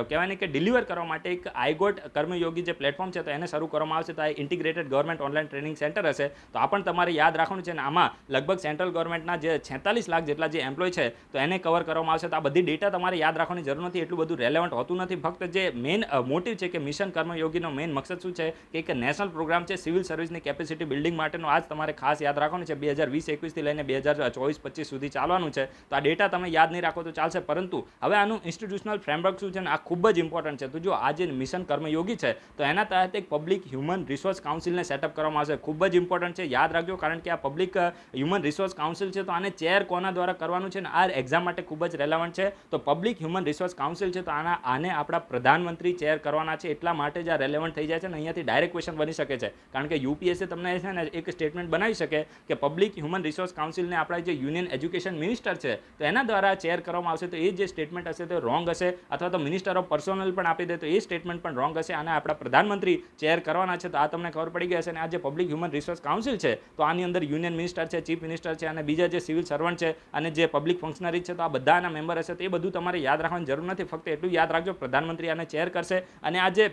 કહેવાય ને કે ડિલિવર કરવા માટે એક આઈગોટ કર્મયોગી જે પ્લેટફોર્મ છે તો એને શરૂ કરવામાં આવશે. તો આ integrated government online training centre હશે. તો આ પણ તમારે યાદ રાખવાનું છે. અને આમાં લગભગ સેન્ટ્રલ ગવર્મેન્ટના જે 46 લાખ જેટલા જે એમ્પ્લોય છે તો એને કવર કરવામાં આવશે. તો આ બધી ડેટા તમારે યાદ રાખવાની જરૂર નથી, એટલું બધું રેલેવન્ટ હોતું નથી. ફક્ત જે મેઇન મોટિવ છે કે મિશન કર્મયોગીનો મેઇન મકસદ શું છે કે એક નેશનલ પ્રોગ્રામ છે સિવિલ સર્વિસની કેપેસિટી બિલ્ડિંગ માટેનો. આ જ તમારે ખાસ યાદ રાખવાનું છે. 2020-21 થી લઈને 2024-25 સુધી ચાલવાનું છે. તો આ ડેટા તમે યાદ નહીં રાખો તો ચાલશે, પરંતુ હવે આનું ઇન્સ્ટિટ્યુશનલ ફ્રેમવર્ક શું છે ને આ ખૂબ જ ઇમ્પોર્ટન્ટ છે. તો જો આ જે મિશન કર્મયોગી છે તો એના તહેત એક પબ્લિક હ્યુમન રિસોર્સ કાઉન્સિલને સેટઅપ કરવામાં આવશે. ખૂબ જ ઇમ્પોર્ટન્ટ છે, યાદ રાખજો, કારણ કે આ પબ્લિક હ્યુમન રિસોર્સ કાઉન્સિલ છે તો આને ચેર કોના દ્વારા કરવાનું છે ને આ એક્ઝામ માટે ખૂબ જ રેલેવન્ટ છે. તો પબ્લિક હ્યુમન રિસોર્સ કાઉન્સિલ છે તો આને આપણા પ્રધાનમંત્રી ચેર કરવાના છે. એટલા માટે જ આ રેલેવન્ટ થઈ જાય છે ને અહીંયાથી ડાયરેક્ટ ક્વેશ્ચન બની શકે છે, કારણ કે યુપીએસસી તમને છે ને એક સ્ટેટમેન્ટ બનાવી શકે કે પબ્લિક હ્યુમન રિસોર્સ કાઉન્સિલને આપણા જે યુનિયન એજ્યુકેશન મિનિસ્ટર છે તો એના દ્વારા ચેર કરવામાં આવશે. તો એ જે સ્ટેટમેન્ટ હશે તો રોંગ હશે, અથવા તો મિનિસ્ટર ઓફ પર્સોનલ પણ આપી દે તો એ સ્ટેટમેન્ટ પણ રોંગ હશે. આને આપણા પ્રધાનમંત્રી ચેર કરવાના છે. તો આ તમને ખબર પડી ગઈ હશે. અને આ જે પબ્લિક હ્યુમન રિસોર્સ કાઉન્સિલ છે તો આની અંદર યુનિયન મિનિસ્ટર છે, ચીફ મિનિસ્ટર છે અને બીજા જે સિવિલ સર્વન્ટ છે અને જે પબ્લિક ફંક્શનરી છે તો આ બધાના મેમ્બર હશે. તો એ બધું તમારે યાદ રાખવાની જરૂર નથી, ફક્ત એટલું યાદ રાખજો પ્રધાનમંત્રી આને ચેર કરશે. અને આજે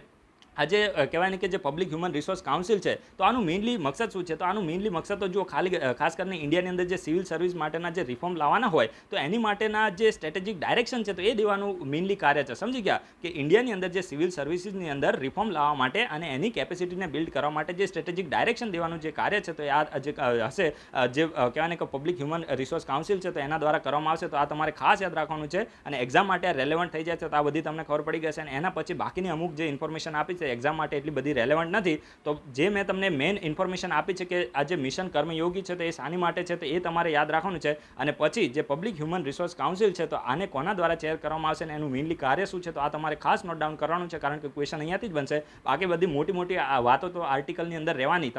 કહેવાય ને કે જે પબ્લિક હ્યુમન રિસોર્સ કાઉન્સિલ છે તો આનું મેઇનલી મકસદ શું છે, તો આનું મેઇનલી મકસદ તો જો ખાસ કરીને ઇન્ડિયાની અંદર જે સિવિલ સર્વિસ માટેના જે રિફોર્મ લાવવાના હોય તો એની માટેના જે સ્ટ્રેટેજિક ડાયરેક્શન છે તો એ દેવાનું મેઇનલી કાર્ય છે. સમજી ગયા કે ઇન્ડિયાની અંદર જે સિવિલ સર્વિસીસની અંદર રિફોર્મ લાવવા માટે અને એની કેપેસિટીને બિલ્ડ કરવા માટે જે સ્ટ્રેટેજિક ડાયરેક્શન દેવાનું જે કાર્ય છે તો એ આ જે હશે જે કહેવાય ને કે પબ્લિક હ્યુમન રિસોર્સ કાઉન્સિલ છે તો એના દ્વારા કરવામાં આવશે. તો આ તમારે ખાસ યાદ રાખવાનું છે અને એક્ઝામ માટે રેલેવન્ટ થઈ જાય છે. તો આ બધી તમને ખબર પડી ગઈ છે. અને એના પછી બાકીની અમુક જે ઇન્ફોર્મેશન આપી છે છે એક્ઝામ માટે એટલી બધી રેલેવન્ટ નથી. તો જે મેં તમને મેઇન ઇન્ફોર્મેશન આપી છે કે આ જે મિશન કર્મયોગી છે તો એ શાની માટે છે તો એ તમારે યાદ રાખવાનું છે. અને પછી જે પબ્લિક હ્યુમન રિસોર્સ કાઉન્સિલ છે તો આને કોના દ્વારા ચેર કરવામાં આવશે અને એનું મેઇનલી કાર્ય શું છે તો આ તમારે ખાસ નોટ ડાઉન કરવાનું છે, કારણ કે ક્વેશ્ચન અહીંયાથી જ બનશે. બાકી બધી મોટી મોટી વાતો તો આર્ટિકલની અંદર રહેવાની.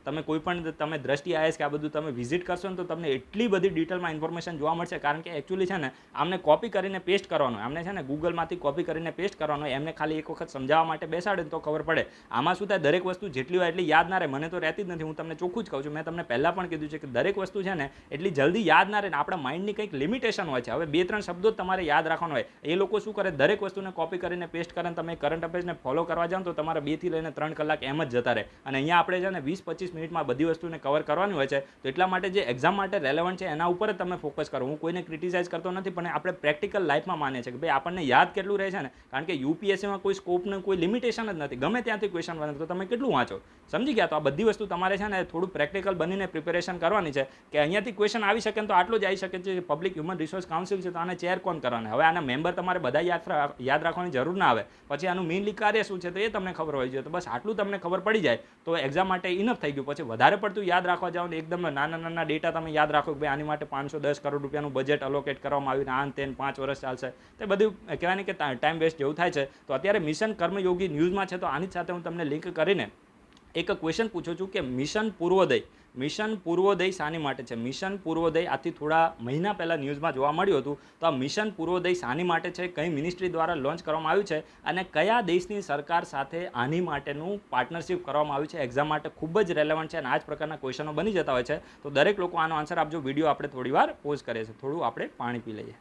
તમે કોઈ પણ તમે દ્રષ્ટિ આઈએસ કે આ બધું તમે વિઝિટ કરશો ને તો તમને એટલી બધી ડિટેલમાં ઇન્ફોર્મેશન જોવા મળશે, કારણ કે એકચ્યુઅલી છે ને આમને કોપી કરીને પેસ્ટ કરવાનું, આમને છે ને ગૂગલમાંથી કોપી કરીને પેસ્ટ કરવાનું, એમને ખાલી એક વખત સમજાવવા માટે બેસાડે તો ખબર પડે. આમાં શું થાય, દરેક વસ્તુ જેટલી હોય એટલી યાદ ના રહે. મને તો રહેતી જ નથી, હું તમને ચોખ્ખું જ કહું છું. મેં તમને પહેલાં પણ કીધું છે કે દરેક વસ્તુ છે ને એટલી જલ્દી યાદ ના રહે ને આપણા માઇન્ડની કંઈક લિમિટેશન હોય છે. હવે 2-3 શબ્દો જ તમારે યાદ રાખવાનો હોય. એ લોકો શું કરે, દરેક વસ્તુને કોપી કરીને પેસ્ટ કરે. તમે કરંટ અફેર્સને ફોલો કરવા જાઓ તો તમારા 2 થી લઈને 3 કલાક એમ જ જતા રહે. અને અહીંયા આપણે છે ને 20-25 મિનિટમાં બધી વસ્તુને કવર કરવાની હોય છે. તો એટલા માટે જે એક્ઝામ માટે રેલેવન્ટ છે એના ઉપર જ તમે ફોકસ કરો. હું કોઈને ક્રિટિસાઇઝ કરતો નથી, પણ આપણે પ્રેક્ટિકલ લાઈફમાં માનીએ છીએ કે ભાઈ આપણને યાદ કેટલું રહે છે ને, કારણ કે યુપીએસસીમાં કોઈ સ્કોપને કોઈ લિમિટેશન જ નથી. ગમે ત્યાંથી ક્વેશ્ચન બને તો તમે કેટલું વાંચો, સમજી ગયા? તો આ બધી વસ્તુ તમારે છે ને થોડું પ્રેક્ટિકલ બનીને પ્રિપેરેશન કરવાની છે કે અહીંયાથી ક્વેશ્ચન આવી શકે તો આટલું જ આવી શકે છે. પબ્લિક હ્યુમન રિસોર્સ કાઉન્સિલ છે તો આને ચેર કોણ કરવાના? હવે આના મેમ્બર તમારે બધા યાદ રાખવાની જરૂર ના આવે. પછી આનું મેઇનલી કાર્ય શું છે તો એ તમને ખબર હોવી જોઈએ. તો બસ આટલું તમને ખબર પડી જાય તો એક્ઝામ માટે ઇનફ થઈ ગયું. પછી વધારે પડતું યાદ રાખવા જાઓ ને એકદમ નાના ડેટા તમે યાદ રાખો કે ભાઈ આની માટે 510 કરોડ રૂપિયાનું બજેટ અલોકેટ કરવામાં આવ્યું, આન તેન 5 વર્ષ ચાલશે, તે બધું કહેવાય ને કે ટાઈમ વેસ્ટ જેવું થાય છે. તો અત્યારે મિશન કર્મયોગી ન્યૂઝમાં છે તો આની સાથે હું તમને લિંક કરીને એક ક્વેશ્ચન પૂછું છું કે મિશન પૂર્વોદય શાની માટે છે? મિશન પૂર્વોદય આથી થોડા મહિના પહેલાં ન્યૂઝમાં જોવા મળ્યું હતું. તો આ મિશન પૂર્વોદય શાની માટે છે, કઈ મિનિસ્ટ્રી દ્વારા લોન્ચ કરવામાં આવ્યું છે અને કયા દેશની સરકાર સાથે આની માટેનું પાર્ટનરશિપ કરવામાં આવ્યું છે? એક્ઝામ માટે ખૂબ જ રેલેવન્ટ છે અને આ જ પ્રકારના ક્વેશ્ચનો બની જતા હોય છે. તો દરેક લોકો આનો આન્સર આપજો. વિડીયો આપણે થોડી વાર પોઝ કરીએ છીએ, થોડું આપણે પાણી પી લઈએ.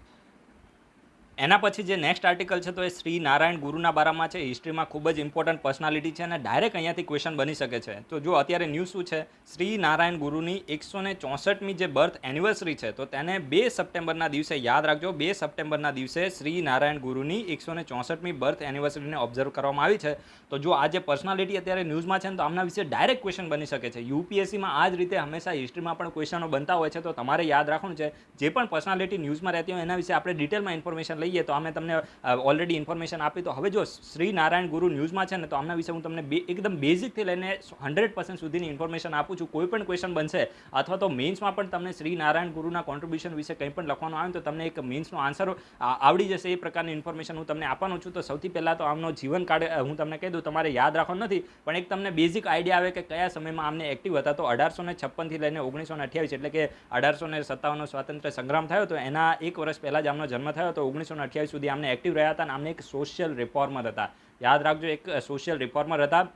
એના પછી જે નેક્સ્ટ આર્ટિકલ છે તો એ શ્રી નારાયણ ગુરુના બારામાં છે. હિસ્ટ્રીમાં ખૂબ જ ઇમ્પોર્ટન્ટ પર્સનાલિટી છે અને ડાયરેક્ટ અહીંયાથી ક્વેશ્ચન બની શકે છે. તો જો અત્યારે ન્યૂઝ શું છે, શ્રી નારાયણ ગુરુની 164મી જે બર્થ એનિવર્સરી છે તો તેને 2 સપ્ટેમ્બરના દિવસે યાદ રાખજો. 2 સપ્ટેમ્બરના દિવસે શ્રી નારાયણ ગુરુની 164મી બર્થ એનિવર્સરીને ઓબ્ઝર્વ કરવામાં આવી છે. તો જો આ જે પર્સનાલિટી અત્યારે ન્યૂઝમાં છે ને તો આમના વિશે ડાયરેક્ટ ક્વેશ્ચન બની શકે છે. યુપીએસસીમાં આ જ રીતે હંમેશા હિસ્ટ્રીમાં પણ ક્વેશ્ચનો બનતા હોય છે. તો તમારે યાદ રાખવાનું છે જે પણ પર્સનાલિટી ન્યૂઝમાં રહેતી હોય એના વિશે આપણે ડિટેલમાં ઇન્ફોર્મેશન લઈએ. તો અમે તમને ઓલરેડી ઇન્ફોર્મેશન આપી. તો હવે જો શ્રી નારાયણ ગુરુ ન્યૂઝમાં છે ને તો આમના વિશે હું તમને એકદમ બેઝિકથી લઈને 100% સુધીની ઇન્ફોર્મેશન આપું છું. કોઈ પણ ક્વેશ્ચન બનશે અથવા તો મેઇન્સમાં પણ તમને શ્રી નારાયણ ગુરુના કોન્ટ્રીબ્યુશન વિશે કંઈ પણ લખવાનું આવે તો તમને એક મેઇન્સનો આન્સર આવડી જશે. એ પ્રકારની ઇન્ફોર્મેશન હું તમને આપવાનો છું. તો સૌથી પહેલાં તો આમનો જીવનકાળ હું તમને કહી દઉં, તમારે યાદ રાખવાનું નથી પણ એક તમને બેઝિક આઈડિયા આવે કે કયા સમયમાં આમને એક્ટિવ હતા. તો 1856થી લઈને 1928 એટલે કે 1857નો સ્વાતંત્ર્ય સંગ્રામ થયો તો એના 1 વર્ષ પહેલાં જ આમનો જન્મ થયો. તો 1928 સુધી આમને એક્ટિવ રહ્યા હતા અને આમને એક સોશિયલ રિફોર્મર હતા. યાદ રાખજો, એક સોશિયલ રિફોર્મર હતા.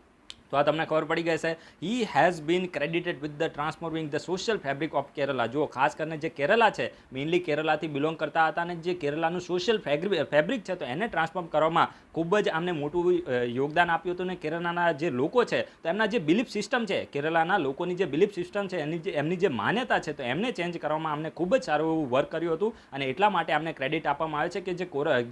તો આ તમને ખબર પડી ગઈ છે. He has been credited with the transforming the social fabric of Kerala. જો ખાસ કરીને જે કેરલા છે મેઇનલી કેરલાથી બિલોંગ કરતા હતા અને જે કેરલાનું સોશિયલ ફેબ્રિક છે તો એને ટ્રાન્સફોર્મ કરવામાં ખૂબ જ આમને મોટું યોગદાન આપ્યું હતું. અને કેરલાના જે લોકો છે તો એમના જે બિલીફ સિસ્ટમ છે, કેરલાના લોકોની જે બિલીફ સિસ્ટમ છે એમની જે માન્યતા છે તો એમને ચેન્જ કરવામાં અમને ખૂબ જ સારું એવું વર્ક કર્યું હતું. અને એટલા માટે અમને ક્રેડિટ આપવામાં આવે છે કે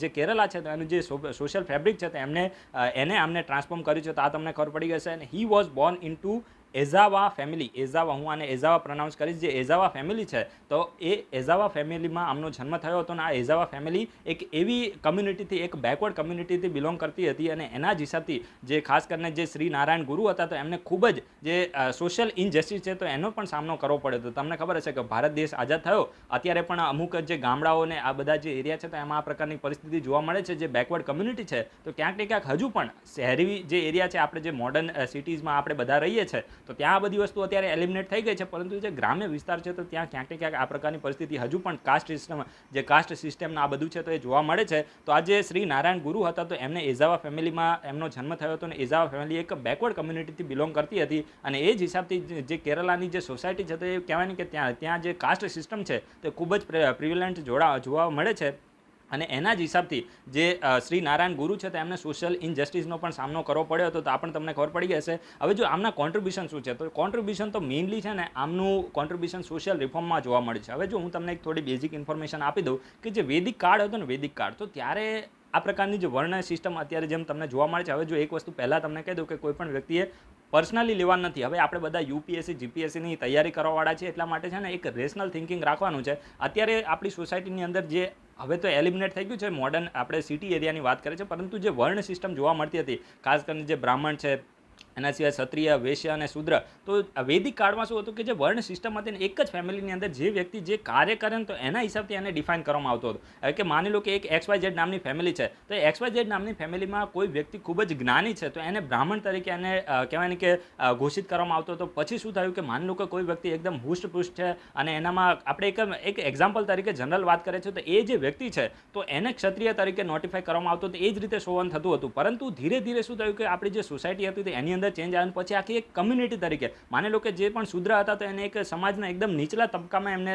જે કેરલા છે તો એનું જે સોશિયલ ફેબ્રિક છે તો એને અમને ટ્રાન્સફોર્મ કર્યું છે. તો આ તમને ખબર પડી ગઈ છે. And he was born into Ezhava family. Ezhava, હું આને એઝાવા પ્રોનાઉન્સ કરીશ. જે એઝાવા ફેમિલી છે તો એ એઝાવા ફેમિલીમાં આમનો જન્મ થયો હતો. અને આ એઝાવા ફેમિલી એક એવી કમ્યુનિટીથી, એક બેકવર્ડ કમ્યુનિટીથી બિલોંગ કરતી હતી અને એના જ હિસાબથી જે ખાસ કરીને જે શ્રી નારાયણ ગુરુ હતા તો એમને ખૂબ જ જે સોશિયલ ઇનજસ્ટિસ છે તો એનો પણ સામનો કરવો પડ્યો હતો. તમને ખબર હશે કે ભારત દેશ આઝાદ થયો અત્યારે પણ અમુક જે ગામડાઓને આ બધા જે એરિયા છે તો એમાં આ પ્રકારની પરિસ્થિતિ જોવા મળે છે. જે બેકવર્ડ કમ્યુનિટી છે તો ક્યાંક ને ક્યાંક હજુ પણ શહેરી જે એરિયા છે, આપણે જે મોડર્ન સિટીઝમાં આપણે બધા રહીએ છીએ તો ત્યાં આ બધી વસ્તુ અત્યારે એલિમિનેટ થઈ ગઈ છે. પરંતુ જે ગ્રામ્ય વિસ્તાર છે તો ત્યાં ક્યાંક ને ક્યાંક આ પ્રકારની પરિસ્થિતિ હજુ પણ કાસ્ટ સિસ્ટમના આ બધું છે તો એ જોવા મળે છે. તો આ જે શ્રી નારાયણ ગુરુ હતા તો એમને એઝાવા ફેમિલીમાં એમનો જન્મ થયો હતો અને એઝાવા ફેમિલી એક બેકવર્ડ કમ્યુનિટીથી બિલોંગ કરતી હતી. અને એ જ હિસાબથી જે કેરલાની જે સોસાયટી છે તો એ કહેવાય ને કે ત્યાં જે કાસ્ટ સિસ્ટમ છે તો ખૂબ જ પ્રિવેલન્ટ જોવા મળે છે. અને એના જ હિસાબથી જે શ્રી નારાયણ ગુરુ છે તો એમને સોશિયલ ઇનજસ્ટિસનો પણ સામનો કરવો પડ્યો હતો. તો આ પણ તમને ખબર પડી ગઈ હશે. હવે જો આમના કોન્ટ્રીબ્યુશન શું છે તો કોન્ટ્રીબ્યુશન તો મેઇનલી છે ને આમનું કોન્ટ્રીબ્યુશન સોશિયલ રિફોર્મમાં જોવા મળે છે. હવે જો હું તમને એક થોડી બેઝિક ઇન્ફોર્મેશન આપી દઉં કે જે વૈદિક કાળ હતો ને, વૈદિક કાળ, તો ત્યારે આ પ્રકારની જે વર્ણ સિસ્ટમ અત્યારે જેમ તમને જોવા મળે છે. હવે જો એક વસ્તુ પહેલાં તમને કહી દઉં કે કોઈ પણ વ્યક્તિએ પર્સનલી લેવાનું નથી. હવે આપણે બધા યુપીએસસી જીપીએસસીની તૈયારી કરવાવાળા છે એટલા માટે છે ને એક રેશનલ થિંકિંગ રાખવાનું છે. અત્યારે આપણી સોસાયટીની અંદર જે હવે તો એલિમિનેટ થઈ ગયું છે, મોડર્ન આપણે સિટી એરિયાની વાત કરીએ છીએ, પરંતુ જે વર્ણ સિસ્ટમ જોવા મળતી હતી, ખાસ કરીને જે બ્રાહ્મણ છે, એના સિવાય ક્ષત્રિય, વૈશ્ય અને શૂદ્ર, તો વૈદિક કાળમાં શું હતું કે જે વર્ણ સિસ્ટમ હતી ને, એક જ ફેમિલીની અંદર જે વ્યક્તિ જે કાર્ય કરે ને તો એના હિસાબથી એને ડિફાઇન કરવામાં આવતો હતો. હવે કે માની લો કે એક XYZ નામની ફેમિલી છે, તો XYZ નામની ફેમિલીમાં કોઈ વ્યક્તિ ખૂબ જ જ્ઞાની છે, તો એને બ્રાહ્મણ તરીકે એને કહેવાય ને કે ઘોષિત કરવામાં આવતો હતો. પછી શું થયું કે માની લો કે કોઈ વ્યક્તિ એકદમ હુષ્ટપુષ્ટ છે અને એનામાં આપણે એક એક્ઝામ્પલ તરીકે જનરલ વાત કરીએ છીએ, તો એ જે વ્યક્તિ છે તો એને ક્ષત્રિય તરીકે નોટિફાઈ કરવામાં આવતો હતો. એ જ રીતે શોવન થતું હતું. પરંતુ ધીરે ધીરે શું થયું કે આપણી જે સોસાયટી હતી એની અંદર ચેન્જ આવ્યો, પછી આખી એક કમ્યુનિટી તરીકે માની લો કે જે પણ શૂદ્ર હતા તો એને એક સમાજના એકદમ નીચલા તબક્કામાં એમને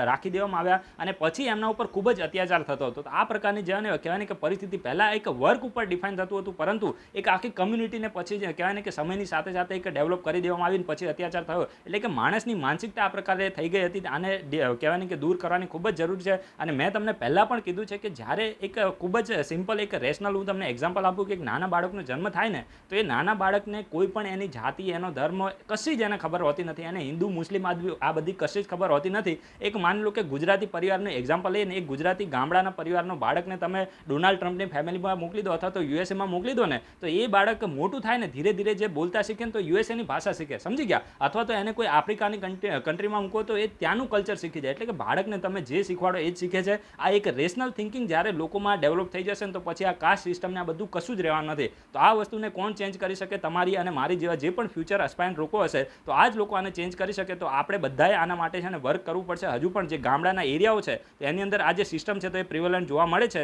રાખી દેવામાં આવ્યા, અને પછી એમના ઉપર ખૂબ જ અત્યાચાર થતો હતો. તો આ પ્રકારની જે કહેવાય ને કે પરિસ્થિતિ પહેલાં એક વર્ક ઉપર ડિફાઇન થતું હતું, પરંતુ એક આખી કમ્યુનિટીને પછી કહેવાય ને કે સમયની સાથે સાથે એક ડેવલપ કરી દેવામાં આવીને પછી અત્યાચાર થયો. એટલે કે માણસની માનસિકતા આ પ્રકારે થઈ ગઈ હતી. આને કહેવાય ને કે દૂર કરવાની ખૂબ જ જરૂર છે. અને મેં તમને પહેલાં પણ કીધું છે કે જ્યારે એક ખૂબ જ સિમ્પલ એક રેશનલ હું તમને એક્ઝામ્પલ આપું કે એક નાના બાળકનો જન્મ થાય ને, તો એ નાના બાળકને કોઈ પણ એની જાતિ, એનો ધર્મ કશી જ એને ખબર હોતી નથી. એને હિન્દુ, મુસ્લિમ આ બધી કશી જ ખબર હોતી નથી. એક માની લો કે ગુજરાતી પરિવારનું એક્ઝામ્પલ લઈને એક ગુજરાતી ગામડાના પરિવારનો બાળકને તમે ડોનાલ્ડ ટ્રમ્પની ફેમિલીમાં મોકલી દો અથવા તો યુએસએમાં મોકલી દો ને, તો એ બાળક મોટું થાય ને ધીરે ધીરે જે બોલતા શીખે ને તો યુએસએની ભાષા શીખે, સમજી ગયા? અથવા તો એને કોઈ આફ્રિકાની કન્ટ્રીમાં મૂકો તો એ ત્યાંનું કલ્ચર શીખી જાય. એટલે કે બાળકને તમે જે શીખવાડો એ જ શીખે છે. આ એક રેશનલ થિંકિંગ જ્યારે લોકોમાં ડેવલપ થઈ જશે ને તો પછી આ કાસ્ટ સિસ્ટમને આ બધું કશું જ રહેવાનું નથી. તો આ વસ્તુને કોણ ચેન્જ કરી શકે? તમારી અને મારી જેવા જે પણ ફ્યુચર અસ્પાયન્ટ લોકો હશે, તો આ જ લોકો આને ચેન્જ કરી શકે. તો આપણે બધાએ આના માટે છે ને વર્ક કરવું પડશે. હજુ પણ જે ગામડાના એરિયાઓ છે એની અંદર આ જે સિસ્ટમ છે તો એ પ્રિવેલન્ટ જોવા મળે છે.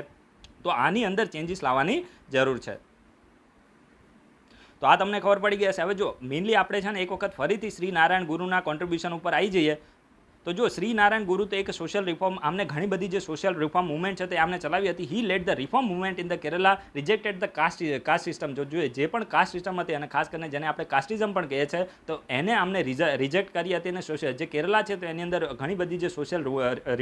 તો આની અંદર ચેન્જીસ લાવવાની જરૂર છે. તો આ તમને ખબર પડી ગઈ હશે. હવે જો મેઇનલી આપણે છે ને એક વખત ફરીથી શ્રી નારાયણ ગુરુના કોન્ટ્રીબ્યુશન ઉપર આવી જઈએ. તો જો શ્રી નારાયણ ગુરુ તો એક સોશિયલ રિફોર્મ, આમને ઘણી બધી જે સોશિયલ રિફોર્મ મુવમેન્ટ છે તે આમને ચલાવી હતી. He led the reform movement in the Kerala, rejected the caste system. જો જોઈએ જે પણ કાસ્ટ સિસ્ટમ હતી અને ખાસ કરીને જેને આપણે કાસ્ટિઝમ પણ કહીએ છીએ, તો એને આમને રિજેક્ટ કરી હતી. અને સોશિયલ જે કેરલા છે તો એની અંદર ઘણી બધી જે સોશિયલ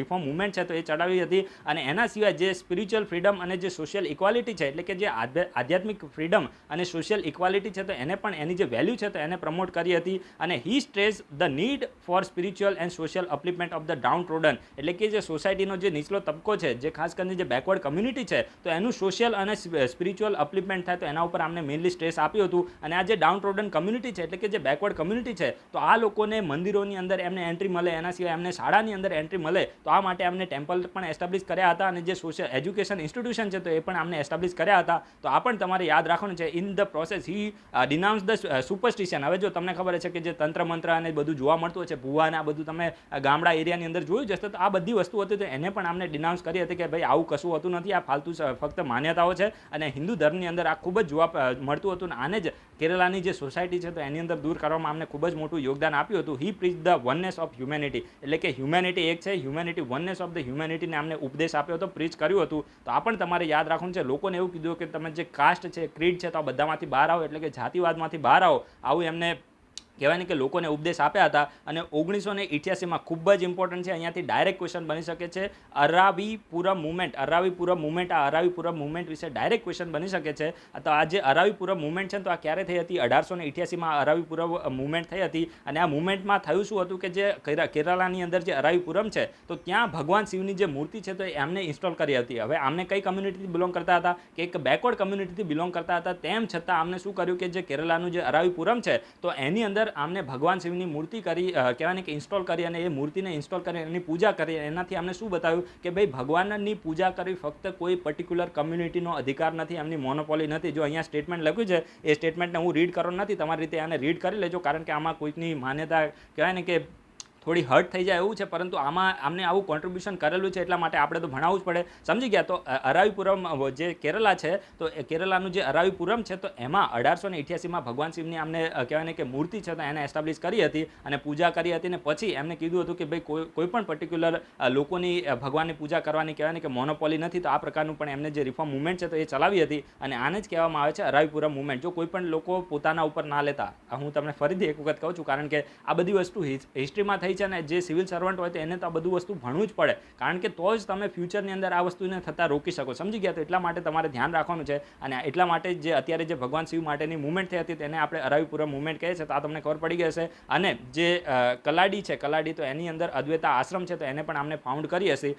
રિફોર્મ મુવમેન્ટ છે તો એ ચલાવી હતી. અને એના સિવાય જે સ્પિરિચ્યુઅલ ફ્રીડમ અને જે સોશિયલ ઇક્વાલિટી છે, એટલે કે જે આધ્યાત્મિક ફ્રીડમ અને સોશિયલ ઇક્વાલિટી છે, તો એને પણ એની જે વેલ્યુ છે તો એને પ્રમોટ કરી હતી. અને he stress the need for spiritual and social upliftment of the downtrodden, એટલે કે જે સોસાયટીનો જે નીચલો તબકો છે, જે ખાસ કરીને જે બેકવર્ડ કમ્યુનિટી છે, તો એનું સોશિયલ અને સ્પિરિચ્યુઅલ અપલિફમેન્ટ થાય, તો એના ઉપર આમને મેઇનલી સ્ટ્રેસ આપ્યું હતું. અને આ જે ડાઉન ટ્રોડન કમ્યુનિટી છે, એટલે કે જે બેકવર્ડ કમ્યુનિટી છે, તો આ લોકોને મંદિરોની અંદર એમને એન્ટ્રી મળે, એના સિવાય એમને શાળાની અંદર એન્ટ્રી મળે, તો આ માટે એમને ટેમ્પલ પણ એસ્ટાબ્લિશ કર્યા હતા. અને જે સોશિયલ એજ્યુકેશન ઇન્સ્ટિટ્યુશન છે તો એ પણ આમને એસ્ટાબ્લિશ કર્યા હતા. તો આ પણ તમારે યાદ રાખવાનું છે. In the process he denounce the superstition. હવે જો તમને ખબર છે કે જે તંત્ર મંત્ર અને બધું જોવા મળતું હોય છે, ભૂવા અને આ બધું તમે ગામડા એરિયાની અંદર જોયું જ હશે, તો આ બધી વસ્તુ હતી તો એને પણ આમને ડિનાઉન્સ કરી હતી કે ભાઈ આવું કશું હોતું નથી, આ ફાલતુ ફક્ત માન્યતાઓ છે. અને હિન્દુ ધર્મની અંદર આ ખૂબ જ જોવા મળતું હતું. અને આને જ કેરલાની જે સોસાયટી છે તો એની અંદર દૂર કરવામાં આમને ખૂબ જ મોટું યોગદાન આપ્યું હતું. હી પ્રીચ ધ વનનેસ ઓફ હ્યુમેનિટી, એટલે કે હ્યુમેનિટી એક છે, હ્યુમેનિટી વનનેસ ઓફ ધ હ્યુમેનિટીને આમને ઉપદેશ આપ્યો હતો, પ્રીચ કર્યું હતું. તો આ પણ તમારે યાદ રાખવાનું છે. લોકોને એવું કીધું કે તમે જે કાસ્ટ છે, ક્રીડ છે, તો આ બધામાંથી બહાર આવો, એટલે કે જાતિવાદમાંથી બહાર આવો, આવું એમને કહેવાય ને કે લોકોને ઉપદેશ આપ્યા હતા. અને 1988માં ખૂબ જ ઇમ્પોર્ટન્ટ છે, અહીંયાથી ડાયરેક્ટ ક્વેશ્ચન બની શકે છે. અરાવીપુરમ મુવમેન્ટ, અરાવીપુરમ મુવમેન્ટ, આ અરાવીપુરમ મુવમેન્ટ વિશે ડાયરેક્ટ ક્વેશ્ચન બની શકે છે. તો આ જે અરાવીપુરમ મુવમેન્ટ છે તો આ ક્યારે થઈ હતી? 1888માં અરાવીપુરમ મુવમેન્ટ થઈ હતી. અને આ મુવમેન્ટમાં થયું શું હતું કે જે કેરલાની અંદર જે અરાવીપુરમ છે તો ત્યાં ભગવાન શિવની જે મૂર્તિ છે તો એમને ઇન્સ્ટોલ કરી હતી. હવે આમને કઈ કમ્યુનિટીથી બિલોંગ કરતા હતા? કે એક બેકવર્ડ કમ્યુનિટીથી બિલોંગ કરતા હતા. તેમ છતાં આમને શું કર્યું કે જે કેરલાનું જે અરાવીપુરમ છે તો એની અંદર આમને ભગવાન શિવની મૂર્તિ કરી, કહેવાય ને કે ઇન્સ્ટોલ કરી, અને એ મૂર્તિને ઇન્સ્ટોલ કરી એની પૂજા કરી. એનાથી અમને શું બતાવ્યું કે ભાઈ ભગવાનની પૂજા કરવી ફક્ત કોઈ પર્ટિક્યુલર કમ્યુનિટીનો અધિકાર નથી, એમની મોનોપોલી નથી. જો અહીંયા સ્ટેટમેન્ટ લખ્યું છે એ સ્ટેટમેન્ટને હું રીડ કરવાનો નથી, તમારી રીતે આને રીડ કરી લેજો, કારણ કે આમાં કોઈકની માન્યતા કહેવાય ને કે થોડી હર્ટ થઈ જાય એવું છે. પરંતુ આમાં આમને આવું કોન્ટ્રીબ્યુશન કરેલું છે એટલા માટે આપણે તો ભણાવવું જ પડે, સમજી ગયા? તો અરાવીપુરમ જે કેરલા છે તો એ કેરલાનું જે અરાવીપુરમ છે તો એમાં 1888માં ભગવાન શિવની આમને કહેવાય ને કે મૂર્તિ છે તો એને એસ્ટાબ્લિશ કરી હતી અને પૂજા કરી હતી. ને પછી એમને કીધું હતું કે ભાઈ કોઈ પણ પર્ટિક્યુલર લોકોની ભગવાનની પૂજા કરવાની કહેવાય ને કે મોનોપોલી નથી. તો આ પ્રકારનું પણ એમને જે રિફોર્મ મુવમેન્ટ છે તો એ ચલાવી હતી. અને આને જ કહેવામાં આવે છે અરાવીપુરમ મુવમેન્ટ. જો કોઈ પણ લોકો પોતાના ઉપર ના લેતા, હું તમને ફરીથી એક વખત કહું છું, કારણ કે આ બધી વસ્તુ હિસ્ટ્રીમાં થઈ છે ને જે સિવિલ સર્વન્ટ હોય તો એને તો આ બધું વસ્તુ ભણવું જ પડે, કારણ કે તો જ તમે ફ્યુચરની અંદર આ વસ્તુને થતાં રોકી શકો. સમજી ગયા? તો એટલા માટે તમારે ધ્યાન રાખવાનું છે. અને એટલા માટે જે અત્યારે જે ભગવાન શિવ માટેની મુવમેન્ટ થઈ હતી તેને આપણે અરાવીપુરા મુવમેન્ટ કહે છે. તો આ તમને ખબર પડી ગઈ હશે. અને જે કલાડી છે, કલાડી તો એની અંદર અદ્વૈતા આશ્રમ છે, તો એને પણ આમને ફાઉન્ડ કરી હતી.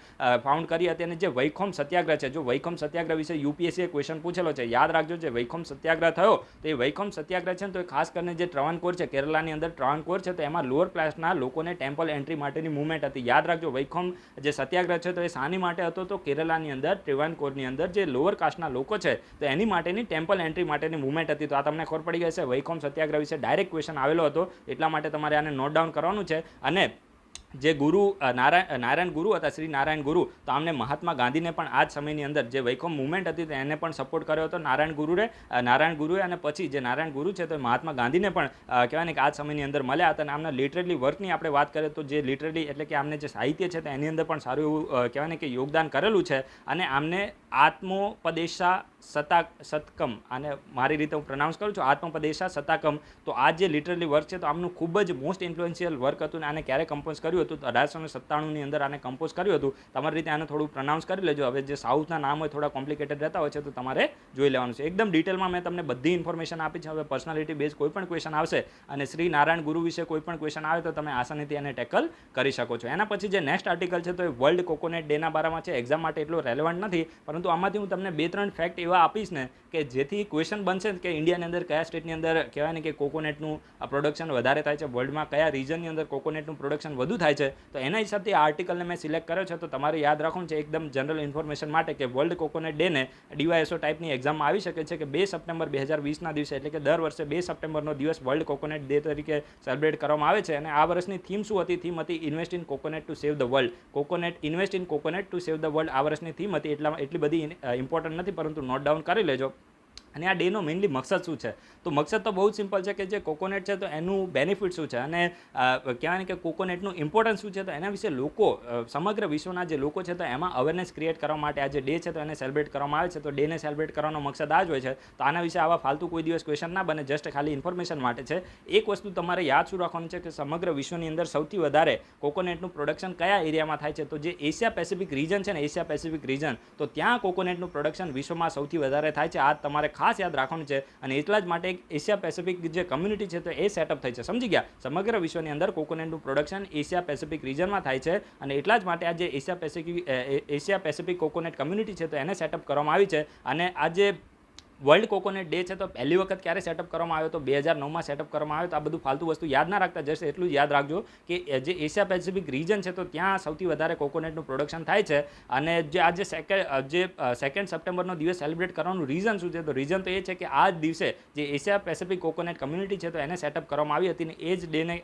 અને જે વૈખોમ સત્યાગ્રહ છે, જો વૈખોમ સત્યાગ્રહ વિશે યુપીએસસીએ ક્વેશ્ચન પૂછેલો છે, યાદ રાખજો. જે વૈખોમ સત્યાગ્રહ થયો તો એ વૈખોમ સત્યાગ્રહ છે ને, તો એ ખાસ કરીને જે ટ્રાવણકોર છે, કેરલાની અંદર ટ્રાવણકોર છે, તો એમાં લોઅર ક્લાસના લોકોને ટેમ્પલ એન્ટ્રી માટેની મુવમેન્ટ હતી. યાદ રાખજો, વૈખોમ જે સત્યાગ્રહ છે તો એ શાની માટે હતો? તો કેરલાની અંદર ટ્રાવણકોરની અંદર જે લોઅર કાસ્ટના લોકો છે તો એની માટેની ટેમ્પલ એન્ટ્રી માટેની મુવમેન્ટ હતી. તો આ તમને ખબર પડી ગઈ છે. વૈખોમ સત્યાગ્રહ વિશે ડાયરેક્ટ ક્વેશ્ચન આવેલો હતો, એટલા માટે તમારે આને નોટ ડાઉન કરવાનું છે. અને જે ગુરુ નારાયણ ગુરુ હતા, શ્રી નારાયણ ગુરુ, તો આમને મહાત્મા ગાંધીને પણ આ જ સમયની અંદર જે વૈખોમ મુવમેન્ટ હતી તો એને પણ સપોર્ટ કર્યો હતો નારાયણ ગુરુએ. અને પછી જે નારાયણ ગુરુ છે તો મહાત્મા ગાંધીને પણ કહેવાય ને કે આ જ સમયની અંદર મળ્યા હતા. અને આમના લિટરલી વર્કની આપણે વાત કરીએ તો જે લિટરલી એટલે કે આમને જે સાહિત્ય છે તો એની અંદર પણ સારું એવું કહેવાય ને કે યોગદાન કરેલું છે. અને આમને આત્મોપદેશા શતકમ, અને મારી રીતે હું પ્રોનાઉન્સ કરું છું, આત્મોપદેશા શતકમ. તો આ જે લિટરલી વર્ક છે તો આમનું ખૂબ જ મોસ્ટ ઇન્ફ્લુએન્શિયલ વર્ક હતું. અને આને ક્યારે કમ્પોઝ કર્યું હતું? તો 1897ની અંદર આને કમ્પોઝ કર્યું હતું. તમારી રીતે આને થોડું પ્રોનાઉન્સ કરી લેજો. હવે જે સાઉથના નામ હોય થોડા કોમ્પ્લિકેટેડ રહેતા હોય છે તો તમારે જોઈ લેવાનું છે. એકદમ ડિટેલમાં મેં તમને બધી ઇન્ફોર્મેશન આપી છે. હવે પર્સનાલિટી બેઝ કોઈ પણ ક્વેશ્ચન આવશે અને શ્રી નારાયણ ગુરુ વિશે કોઈ પણ ક્વેશ્ચન આવે તો તમે આસાનીથી એને ટેકલ કરી શકો છો. એના પછી જે નેક્સ્ટ આર્ટિકલ છે તો એ વર્લ્ડ કોકોનટ ડેના બારામાં છે. એક્ઝામ માટે એટલો રેલેવન્ટ નથી, પરંતુ આમાંથી હું તમને 2-3 ફેક્ટ એવા આપીશ ને કે જેથી ક્વેશ્ચન બનશે કે ઇન્ડિયાની અંદર કયા સ્ટેટની અંદર કહેવાય ને કે કોકોનટનું પ્રોડક્શન વધારે થાય છે, વર્લ્ડમાં કયા રીજનની અંદર કોકોનટનું પ્રોડક્શન વધુ થાય છે, તો એના હિસાબથી આ આર્ટિકલને મેં સિલેક્ટ કર્યો છે. તો તમારે યાદ રાખવાનું છે એકદમ જનરલ ઇન્ફોર્મેશન માટે કે વર્લ્ડ કોકોનટ ડેને ડીવાયએસઓ ટાઈપની એક્ઝામમાં આવી શકે છે કે 2 સપ્ટેમ્બર 2020ના દિવસે, એટલે કે દર વર્ષે 2 સપ્ટેમ્બરનો દિવસ વર્લ્ડ કોકોનટ ડે તરીકે સેલિબ્રેટ કરવામાં આવે છે. અને આ વર્ષની થીમ શું હતી? થીમ હતી invest in coconut to save the world. Invest in coconut to save the world આ વર્ષની થીમ હતી. એટલી બધી ઇમ્પોર્ટન્ટ નથી, પરંતુ નોટ ડાઉન કરી લેજો. અને આ ડેનો મેઇનલી મકસદ શું છે? તો મકસદ તો બહુ જ સિમ્પલ છે કે જે કોકોનટ છે તો એનું બેનિફિટ શું છે અને કહેવાય ને કે કોકોનટનું ઇમ્પોર્ટન્સ શું છે, તો એના વિશે લોકો સમગ્ર વિશ્વના જે લોકો છે તો એમાં અવેરનેસ ક્રિએટ કરવા માટે આ જે ડે છે તો એને સેલિબ્રેટ કરવામાં આવે છે. તો ડેને સેલિબ્રેટ કરવાનો મકસદ આ જ હોય છે. તો આના વિશે આવા ફાલતુ કોઈ દિવસ ક્વેશ્ચન ના બને, જસ્ટ ખાલી ઇન્ફોર્મેશન માટે છે. એક વસ્તુ તમારે યાદ શું રાખવાનું છે કે સમગ્ર વિશ્વની અંદર સૌથી વધારે કોકોનટનું પ્રોડક્શન કયા એરિયામાં થાય છે? તો જે એશિયા પેસિફિક રીજન છે ને, એશિયા પેસિફિક રીજન, તો ત્યાં કોકોનટનું પ્રોડક્શન વિશ્વમાં સૌથી વધારે થાય છે. આ તમારે ખાસ યાદ રાખવાનું છે. અને એટલા જ માટે એક એશિયા પેસિફિક જે કમ્યુનિટી છે તો એ સેટઅપ થઈ છે. સમજી ગયા? સમગ્ર વિશ્વની અંદર કોકોનટનું પ્રોડક્શન એશિયા પેસિફિક રીજનમાં થાય છે. અને એટલા જ માટે આ જે એશિયા પેસિફિક કોકોનટ કમ્યુનિટી છે તો એને સેટઅપ કરવામાં આવી છે. અને આ જે વર્લ્ડ કોકોનટ ડે છે તો પહેલી વખત ક્યારે સેટઅપ કરવામાં આવ્યો? તો 2009માં સેટઅપ કરવામાં આવ્યો. તો આ બધું ફાલતુ વસ્તુ યાદ ના રાખતા, જશે એટલું જ યાદ રાખજો કે જે એશિયા પેસિફિક રીજન છે તો ત્યાં સૌથી વધારે કોકોનટનું પ્રોડક્શન થાય છે. અને જે આ જે 2 સપ્ટેમ્બરનો દિવસ સેલિબ્રેટ કરવાનું રીઝન શું છે? તો રીઝન તો એ છે કે આ જ દિવસે જે એશિયા પેસિફિક કોકોનટ કમ્યુનિટી છે તો એને સેટઅપ કરવામાં આવી હતી. અને એ જ ડેને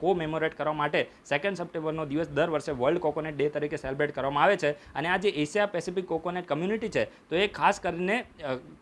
કોમેમોરેટ કરવા માટે 2 સપ્ટેમ્બરનો દિવસ દર વર્ષે વર્લ્ડ કોકોનટ ડે તરીકે સેલિબ્રેટ કરવામાં આવે છે. અને આ જે એશિયા પેસિફિક કોકોનટ કમ્યુનિટી છે તો એ ખાસ કરીને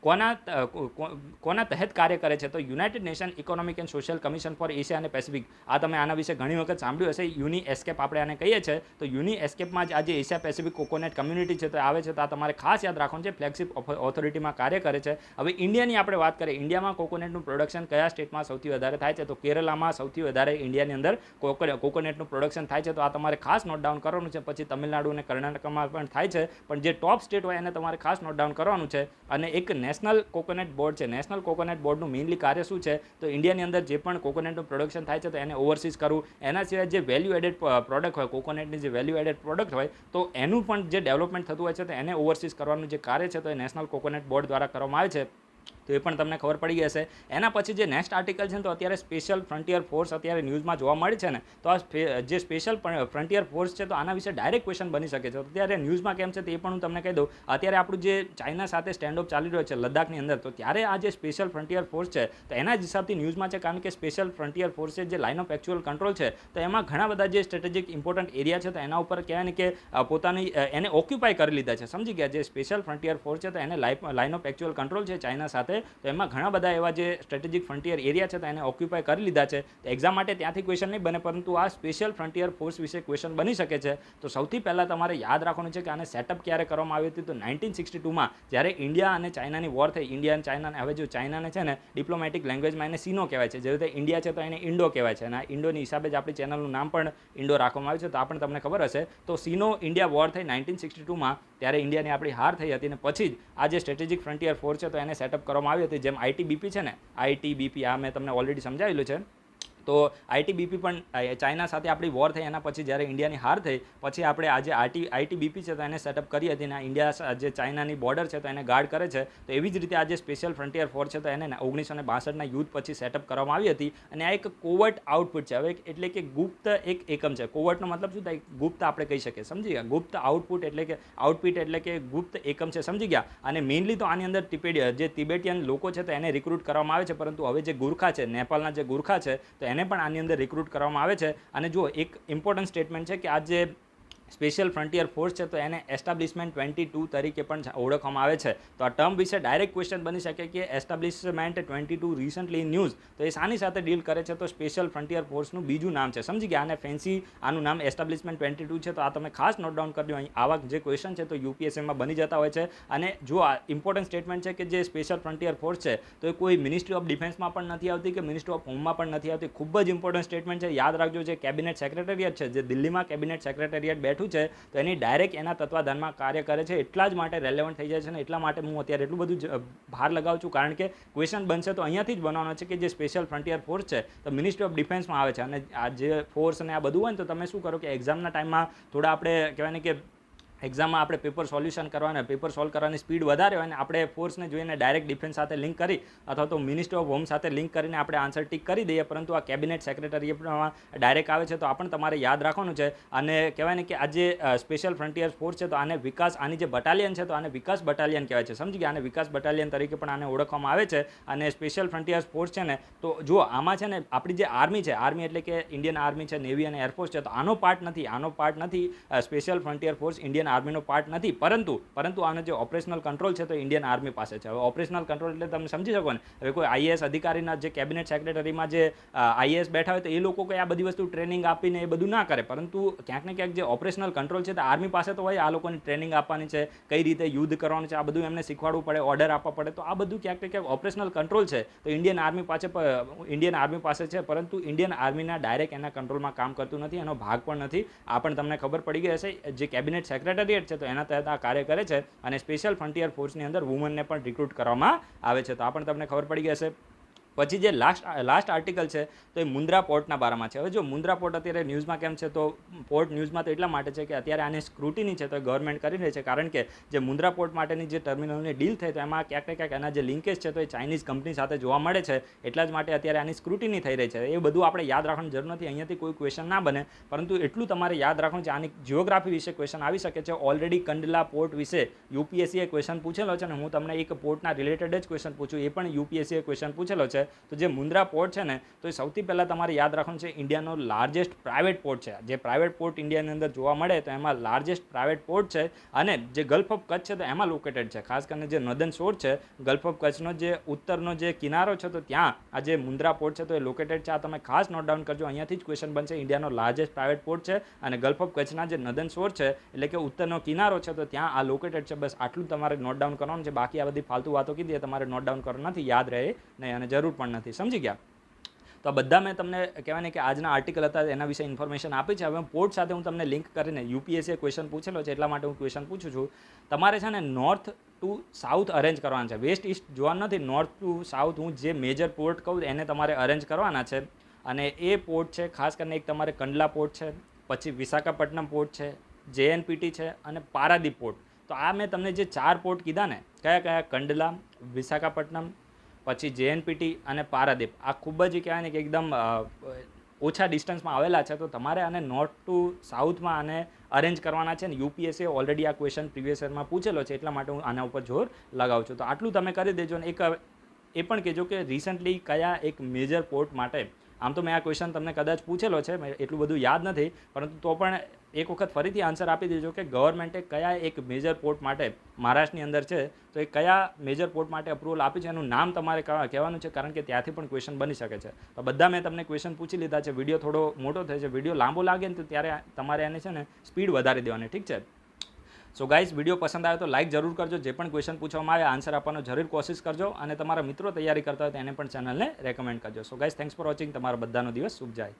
કોના તહેત કાર્ય કરે છે? તો United nation economic and social commission four Asia અને પેસિફિક. આ તમે આના વિશે ઘણી વખત સાંભળ્યું હશે. યુની એસ્કેપ આપણે આને કહીએ છીએ. તો યુની એસ્કેપમાં જ આ જે એશિયા પેસિફિક કોકોનટ કમ્યુનિટી છે તો આવે છે. તો આ તમારે ખાસ યાદ રાખવાનું છે. ફ્લેગશિપ ઓથોરિટીમાં કાર્ય કરે છે. હવે ઇન્ડિયાની આપણે વાત કરીએ, ઇન્ડિયામાં કોકોનટનું પ્રોડક્શન કયા સ્ટેટમાં સૌથી વધારે થાય છે? તો કેરલામાં સૌથી વધારે ઇન્ડિયાની અંદર કોકોનટનું પ્રોડક્શન થાય છે. તો આ તમારે ખાસ નોટ ડાઉન કરવાનું છે. પછી તમિલનાડુ અને કર્ણાટકમાં પણ થાય છે, પણ જે ટોપ સ્ટેટ હોય એને તમારે ખાસ નોટ ડાઉન કરવાનું છે. અને એક નેશનલ કોકોનટ બોર્ડ છે. નેશનલ કોકોનટ બોર્ડનું મેઇનલી કાર્ય શું છે? તો ઇન્ડિયાની અંદર જે પણ કોકોનટનું પ્રોડક્શન થાય છે તો એને ઓવરસીઝ કરવું. એના સિવાય જે વેલ્યુ એડેડ પ્રોડક્ટ હોય, કોકોનટની જે વેલ્યુ એડેડ પ્રોડક્ટ હોય તો એનું પણ જે ડેવલપમેન્ટ થતું હોય છે તો એને ઓવરસીઝ કરવાનું જે કાર્ય છે તો એ નેશનલ કોકોનટ બોર્ડ દ્વારા કરવામાં આવે છે. તો એ પણ તમને ખબર પડી ગઈ હશે. એના પછી જે નેક્સ્ટ આર્ટિકલ છે તો અત્યારે સ્પેશિયલ ફ્રન્ટિયર ફોર્સ અત્યારે ન્યૂઝમાં જોવા મળે છે ને, તો આ જે સ્પેશિયલ ફ્રન્ટિયર ફોર્સ છે તો આના વિશે ડાયરેક્ટ ક્વેશ્ચન બની શકે છે. તો અત્યારે ન્યૂઝમાં કેમ છે તે પણ હું તમને કહી દઉં. અત્યારે આપણું જે ચાઇના સાથે સ્ટેન્ડ ઓફ ચાલી રહ્યો છે લદ્દાખની અંદર, તો ત્યારે આ જે સ્પેશિયલ ફ્રન્ટિયર ફોર્સ છે તો એના જ હિસાબથી ન્યૂઝમાં છે, કારણ કે સ્પેશિયલ ફ્રન્ટિયર ફોર્સ છે જે લાઇન ઓફ એકચ્યુઅલ કંટ્રોલ છે તો એમાં ઘણા બધા જે સ્ટ્રેટેજિક ઇમ્પોર્ટન્ટ એરિયા છે તો એના ઉપર કહેવાય ને કે પોતાની એને ઓક્યુપાય કરી લીધા છે. સમજી ગયા? જે સ્પેશિયલ ફ્રન્ટિયર ફોર્સ છે તો એને લાઇન ઓફ એકચ્યુઅલ કંટ્રોલ છે ચાઇના સાથે માટે, તો એમાં ઘણા બધા એવા જે સ્ટ્રેટેજિક ફ્રન્ટિયર એરિયા છે તો એને ઓક્યુપાય કરી લીધા છે. તો એક્ઝામ માટે ત્યાંથી ક્વેશ્ચન નહીં બને, પરંતુ આ સ્પેશિયલ ફ્રન્ટિયર ફોર્સ વિશે ક્વેશ્ચન બની શકે છે. તો સૌથી પહેલાં તમારે યાદ રાખવાનું છે કે આને સેટઅપ ક્યારે કરવામાં આવી હતી, તો 1962માં જ્યારે ઇન્ડિયા અને ચાઇનાની વોર થઈ. ઇન્ડિયા અને ચાઇનાને, હવે જો ચાઇનાને છે ને ડિપ્લોમેટિક લેંગ્વેજમાં એને સીનો કહેવાય છે, જે રીતે ઇન્ડિયા છે તો એને ઇન્ડો કહેવાય છે, અને આ ઇન્ડોની હિસાબે જ આપણી ચેનલનું નામ પણ ઇન્ડો રાખવામાં આવ્યું છે. તો આ પણ તમને ખબર હશે. તો સીનો ઇન્ડિયા વોર થઈ 1962માં, ત્યારે ઇન્ડિયાની આપણી હાર થઈ હતી, અને પછી જ આ જે સ્ટ્રેટેજિક ફ્રન્ટિયર ફોર્સ છે તો એને સેટઅપ કરવામાં આવી હતી. જેમ આઈટીબીપી છે ને, આઈટીબીપી આ મેં તમને ઓલરેડી સમજાવેલું છે. તો આઈટીબીપી પણ ચાઇના સાથે આપણી વોર થઈ એના પછી જ્યારે ઇન્ડિયાની હાર થઈ પછી આપણે આજે આઈટીબીપી છે તો એને સેટઅપ કરી હતી, અને ઇન્ડિયા જે ચાઇનાની બોર્ડર છે તો એને ગાર્ડ કરે છે. તો એવી જ રીતે આજે સ્પેશિયલ ફ્રન્ટિયર ફોર્સ છે તો એને 1962ના યુદ્ધ પછી સેટઅપ કરવામાં આવી હતી. અને આ એક કોવર્ટ આઉટપુટ છે. હવે એટલે કે ગુપ્ત એક એકમ છે. કોવર્ટનો મતલબ શું થાય? ગુપ્ત આપણે કહી શકીએ, સમજી ગયા? ગુપ્ત આઉટપુટ એટલે કે આઉટપુટ એટલે કે ગુપ્ત એકમ છે, સમજી ગયા? અને મેઇનલી તો આની અંદર જે તિબેટિયન લોકો છે તો એને રિક્રુટ કરવામાં આવે છે, પરંતુ હવે જે ગુરખા છે, નેપાળના જે ગુરખા છે તો એને પણ આની અંદર રિક્રુટ કરવામાં આવે છે. અને જો એક ઇમ્પોર્ટન્ટ સ્ટેટમેન્ટ છે કે આ જે સ્પેશિયલ ફ્રન્ટિયર ફોર્સ છે તો એને એસ્ટાબ્લિશમેન્ટ 22 તરીકે પણ ઓળખવામાં આવે છે. તો આ ટર્મ વિશે ડાયરેક્ટ ક્વેશ્ચન બની શકે કે એસ્ટાબ્લિશમેન્ટ 22 રિસન્ટલી ઇન ન્યૂઝ, તો એ શાની સાથે ડીલ કરે છે? તો સ્પેશિયલ ફ્રન્ટિયર ફોર્સનું બીજું નામ છે, સમજી ગયા? આને ફેન્સી આનું નામ એસ્ટાબ્લિશમેન્ટ 22 છે. તો આ તમે ખાસ નોટ ડાઉન કરજો. અહીં આવા જે ક્વેશ્ચન છે તો યુપીએસસીમાં બની જતા હોય છે. અને જો આ ઇમ્પોર્ટન્ટ સ્ટેટમેન્ટ છે કે જે સ્પેશિયલ ફ્રન્ટિયર ફોર્સ છે તો એ કોઈ મિનિસ્ટ્રી ઓફ ડિફેન્સમાં પણ નથી આવતી કે મિનિસ્ટ્રી ઓફ હોમમાં પણ નથી આવતી. ખૂબ જ ઇમ્પોર્ટન્ટ સ્ટેટમેન્ટ છે, યાદ રાખજો. જે કેબિનેટ સેક્રેટરીએટ છે, જે દિલ્હીમાં કેબિનેટ સેક્રેટરીએટ બેઠું છે, તો એની ડાયરેક્ટ એના તત્વાધાનમાં કાર્ય કરે છે. એટલા જ માટે રેલેવન્ટ થઈ જાય છે, ને એટલા માટે હું અત્યારે એટલું બધું ભાર લગાવું છું, કારણ કે ક્વેશ્ચન બનશે તો અહીંયાથી જ બનવાનો છે કે જે સ્પેશિયલ ફ્રન્ટિયર ફોર્સ છે તો મિનિસ્ટ્રી ઓફ ડિફેન્સમાં આવે છે. અને આ જે ફોર્સ અને આ બધું હોય ને તો તમે શું કરો કે એક્ઝામના ટાઈમમાં થોડા આપણે કહેવાય ને કે એક્ઝામમાં આપણે પેપર સોલ્યુશન કરવાના, પેપર સોલ્વ કરવાની સ્પીડ વધારે હોય ને આપણે ફોર્સને જોઈને ડાયરેક્ટ ડિફેન્સ સાથે લિંક કરી અથવા તો મિનિસ્ટ્રી ઓફ હોમ સાથે લિંક કરીને આપણે આન્સર ટીક કરી દઈએ, પરંતુ આ કેબિનેટ સેક્રેટરીએટમાં ડાયરેક્ટ આવે છે. તો આ પણ તમારે યાદ રાખવાનું છે. અને કહેવાય ને કે આ જે સ્પેશિયલ ફ્રન્ટિયર ફોર્સ છે તો આને વિકાસ, આની જે બટાલિયન છે તો આને વિકાસ બટાલિયન કહેવાય છે, સમજી ગયા? આને વિકાસ બટાલિયન તરીકે પણ આને ઓળખવામાં આવે છે. અને સ્પેશિયલ ફ્રન્ટિયર ફોર્સ છે ને, તો જો આમાં છે ને આપણી જે આર્મી છે, આર્મી એટલે કે ઇન્ડિયન આર્મી છે, નેવી અને એરફોર્સ છે, તો આનો પાર્ટ નથી. સ્પેશિયલ ફ્રન્ટિયર ફોર્સ ઇન્ડિયન આર્મીનો પાર્ટ નથી, પરંતુ આનો જે ઓપરેશનલ કંટ્રોલ છે તો ઇન્ડિયન આર્મી પાસે છે. હવે ઓપરેશનલ કંટ્રોલ એટલે તમે સમજી શકો ને, હવે કોઈ આઈએએસ અધિકારીના જે કેબિનેટ સેક્રેટરીમાં જે આઈએએસ બેઠા હોય તો એ લોકો કોઈ આ બધી વસ્તુ ટ્રેનિંગ આપીને એ બધું ના કરે, પરંતુ ક્યાંક ને ક્યાંક જે ઓપરેશનલ કંટ્રોલ છે તો આર્મી પાસે તો હોય. આ લોકોની ટ્રેનિંગ આપવાની છે, કઈ રીતે યુદ્ધ કરવાનું છે, આ બધું એમને શીખવાડવું પડે, ઓર્ડર આપવા પડે. તો આ બધું ક્યાંક ને ક્યાંક ઓપરેશનલ કંટ્રોલ છે તો ઇન્ડિયન આર્મી પાસે છે, પરંતુ ઇન્ડિયન આર્મીના ડાયરેક્ટ એના કંટ્રોલમાં કામ કરતું નથી, એનો ભાગ પણ નથી. આ પણ તમને ખબર પડી ગઈ હશે. જે કેબિનેટ સેક્રેટરીએટ છે તો એના તહેત આ કાર્ય કરે છે. અને સ્પેશિયલ ફ્રન્ટિયર ફોર્સની અંદર વુમનને પણ રિક્રુટ કરવામાં આવે છે. તો આ પણ તમને ખબર પડી ગઈ હશે. પછી જે લાસ્ટ આર્ટિકલ છે તો એ મુન્દ્રા પોર્ટના બારામાં છે. હવે જો મુન્દ્રા પોર્ટ અત્યારે ન્યૂઝમાં કેમ છે, તો પોર્ટ ન્યૂઝમાં તો એટલા માટે છે કે અત્યારે આની સ્ક્રુટિની છે તો ગવર્મેન્ટ કરી રહી છે, કારણ કે જે મુન્દ્રા પોર્ટ માટેની જે ટર્મિનલની ડીલ થઈ તો એમાં ક્યાંક ને ક્યાંક એના જે લિંકેજ છે તો એ ચાઇનીઝ કંપની સાથે જોવા મળે છે. એટલા જ માટે અત્યારે આની સ્ક્રુટિની થઈ રહી છે. એ બધું આપણે યાદ રાખવાની જરૂર નથી, અહીંયાથી કોઈ ક્વેશ્ચન ના બને, પરંતુ એટલું તમારે યાદ રાખવાનું છે. આની જિયોગ્રાફી વિશે ક્વેશ્ચન આવી શકે છે. ઓલરેડી કંડલા પોર્ટ વિશે યુપીએસસીએ ક્વેશ્ચન પૂછેલો છે, અને હું તમને એક પોર્ટના રિલેટેડ જ ક્વેશ્ચન પૂછું, એ પણ યુપીએસસીએ ક્વેશ્ચન પૂછેલો છે. તો જે મુન્દ્રા પોર્ટ છે ને તો એ સૌથી પહેલાં તમારે યાદ રાખવાનું છે ઇન્ડિયાનો લાર્જેસ્ટ પ્રાઇવેટ પોર્ટ છે. જે પ્રાઇવેટ પોર્ટ ઇન્ડિયાની અંદર જોવા મળે તો એમાં લાર્જેસ્ટ પ્રાઇવેટ પોર્ટ છે. અને જે ગલ્ફ ઓફ કચ્છ છે તો એમાં લોકેટેડ છે. ખાસ કરીને જે નર્ધન શોર છે, ગલ્ફ ઓફ કચ્છનો જે ઉત્તરનો જે કિનારો છે તો ત્યાં આ જે મુન્દ્રા પોર્ટ છે તો એ લોકેટેડ છે. આ તમે ખાસ નોટ ડાઉન કરજો. અહીંયાથી જ ક્વેશ્ચન બનશે. ઇન્ડિયાનો લાર્જેસ્ટ પ્રાઇવેટ પોર્ટ છે અને ગલ્ફ ઓફ કચ્છના જે નર્ધન શોર છે એટલે કે ઉત્તરનો કિનારો છે તો ત્યાં આ લોકેટેડ છે. બસ આટલું તમારે નોટ ડાઉન કરવાનું છે. બાકી આ બધી ફાલતુ વાતો કીધી તમારે નોટ ડાઉન કરવાનું નથી, યાદ રહે નહીં અને જરૂર પણ નથી, સમજી ગયા? તો આ બધા મેં તમને કહેવાય ને કે આજના આર્ટિકલ હતા એના વિશે ઇન્ફોર્મેશન આપી છે. હવે પોર્ટ સાથે હું તમને લિંક કરીને યુપીએસસીએ ક્વેશ્ચન પૂછેલો છે એટલા માટે હું ક્વેશ્ચન પૂછું છું. તમારે છે ને નોર્થ ટુ સાઉથ અરેન્જ કરવાના છે, વેસ્ટ ઇસ્ટ જોવાનું નથી. નોર્થ ટુ સાઉથ હું જે મેજર પોર્ટ કહું એને તમારે અરેન્જ કરવાના છે. અને એ પોર્ટ છે ખાસ કરીને એક તમારે કંડલા પોર્ટ છે, પછી વિશાખાપટ્ટનમ પોર્ટ છે, જેએનપીટી છે અને પારાદીપ પોર્ટ. તો આ મેં તમને જે 4 પોર્ટ કીધા ને, કયા કંડલા, વિશાખાપટ્ટનમ, પછી જેએનપીટી અને પારાદીપ, આ ખૂબ જ કહેવાય ને કે એકદમ ઓછા ડિસ્ટન્સમાં આવેલા છે. તો તમારે આને નોર્થ ટુ સાઉથમાં આને અરેન્જ કરવાના છે ને યુપીએસસીએ ઓલરેડી આ ક્વેશ્ચન પ્રીવિયસ યરમાં પૂછેલો છે એટલા માટે હું આના ઉપર જોર લગાવું છું. તો આટલું તમે કરી દેજો. ને એક એ પણ કહેજો કે રિસન્ટલી કયા એક મેજર પોર્ટ માટે, આમ તો મેં આ ક્વેશ્ચન તમને કદાચ પૂછેલો છે, એટલું બધું યાદ નથી, પરંતુ તો પણ એક વખત ફરીથી આન્સર આપી દેજો કે ગવર્મેન્ટે કયા એક મેજર પોર્ટ માટે મહારાષ્ટ્રની અંદર છે તો એ કયા મેજર પોર્ટ માટે અપ્રુવલ આપ્યું છે એનું નામ તમારે કહેવાનું છે, કારણ કે ત્યાંથી પણ ક્વેશ્ચન બની શકે છે. તો બધા મેં તમને ક્વેશ્ચન પૂછી લીધા છે. વિડીયો થોડો મોટો થાય છે, વિડીયો લાંબો લાગે ને તો ત્યારે તમારે એને છે ને સ્પીડ વધારી દેવાની, ઠીક છે. સો ગાઈઝ, વિડીયો પસંદ આવે તો લાઇક જરૂર કરજો. જે પણ ક્વેશ્ચન પૂછવામાં આવે આન્સર આપવાનો જરૂર કોશિશ કરજો, અને તમારા મિત્રો તૈયારી કરતા હોય તો એને પણ ચેનલને રેકમેન્ડ કરજો. So guys, thanks for watching. તમારા બધાનો દિવસ શુભ જાય.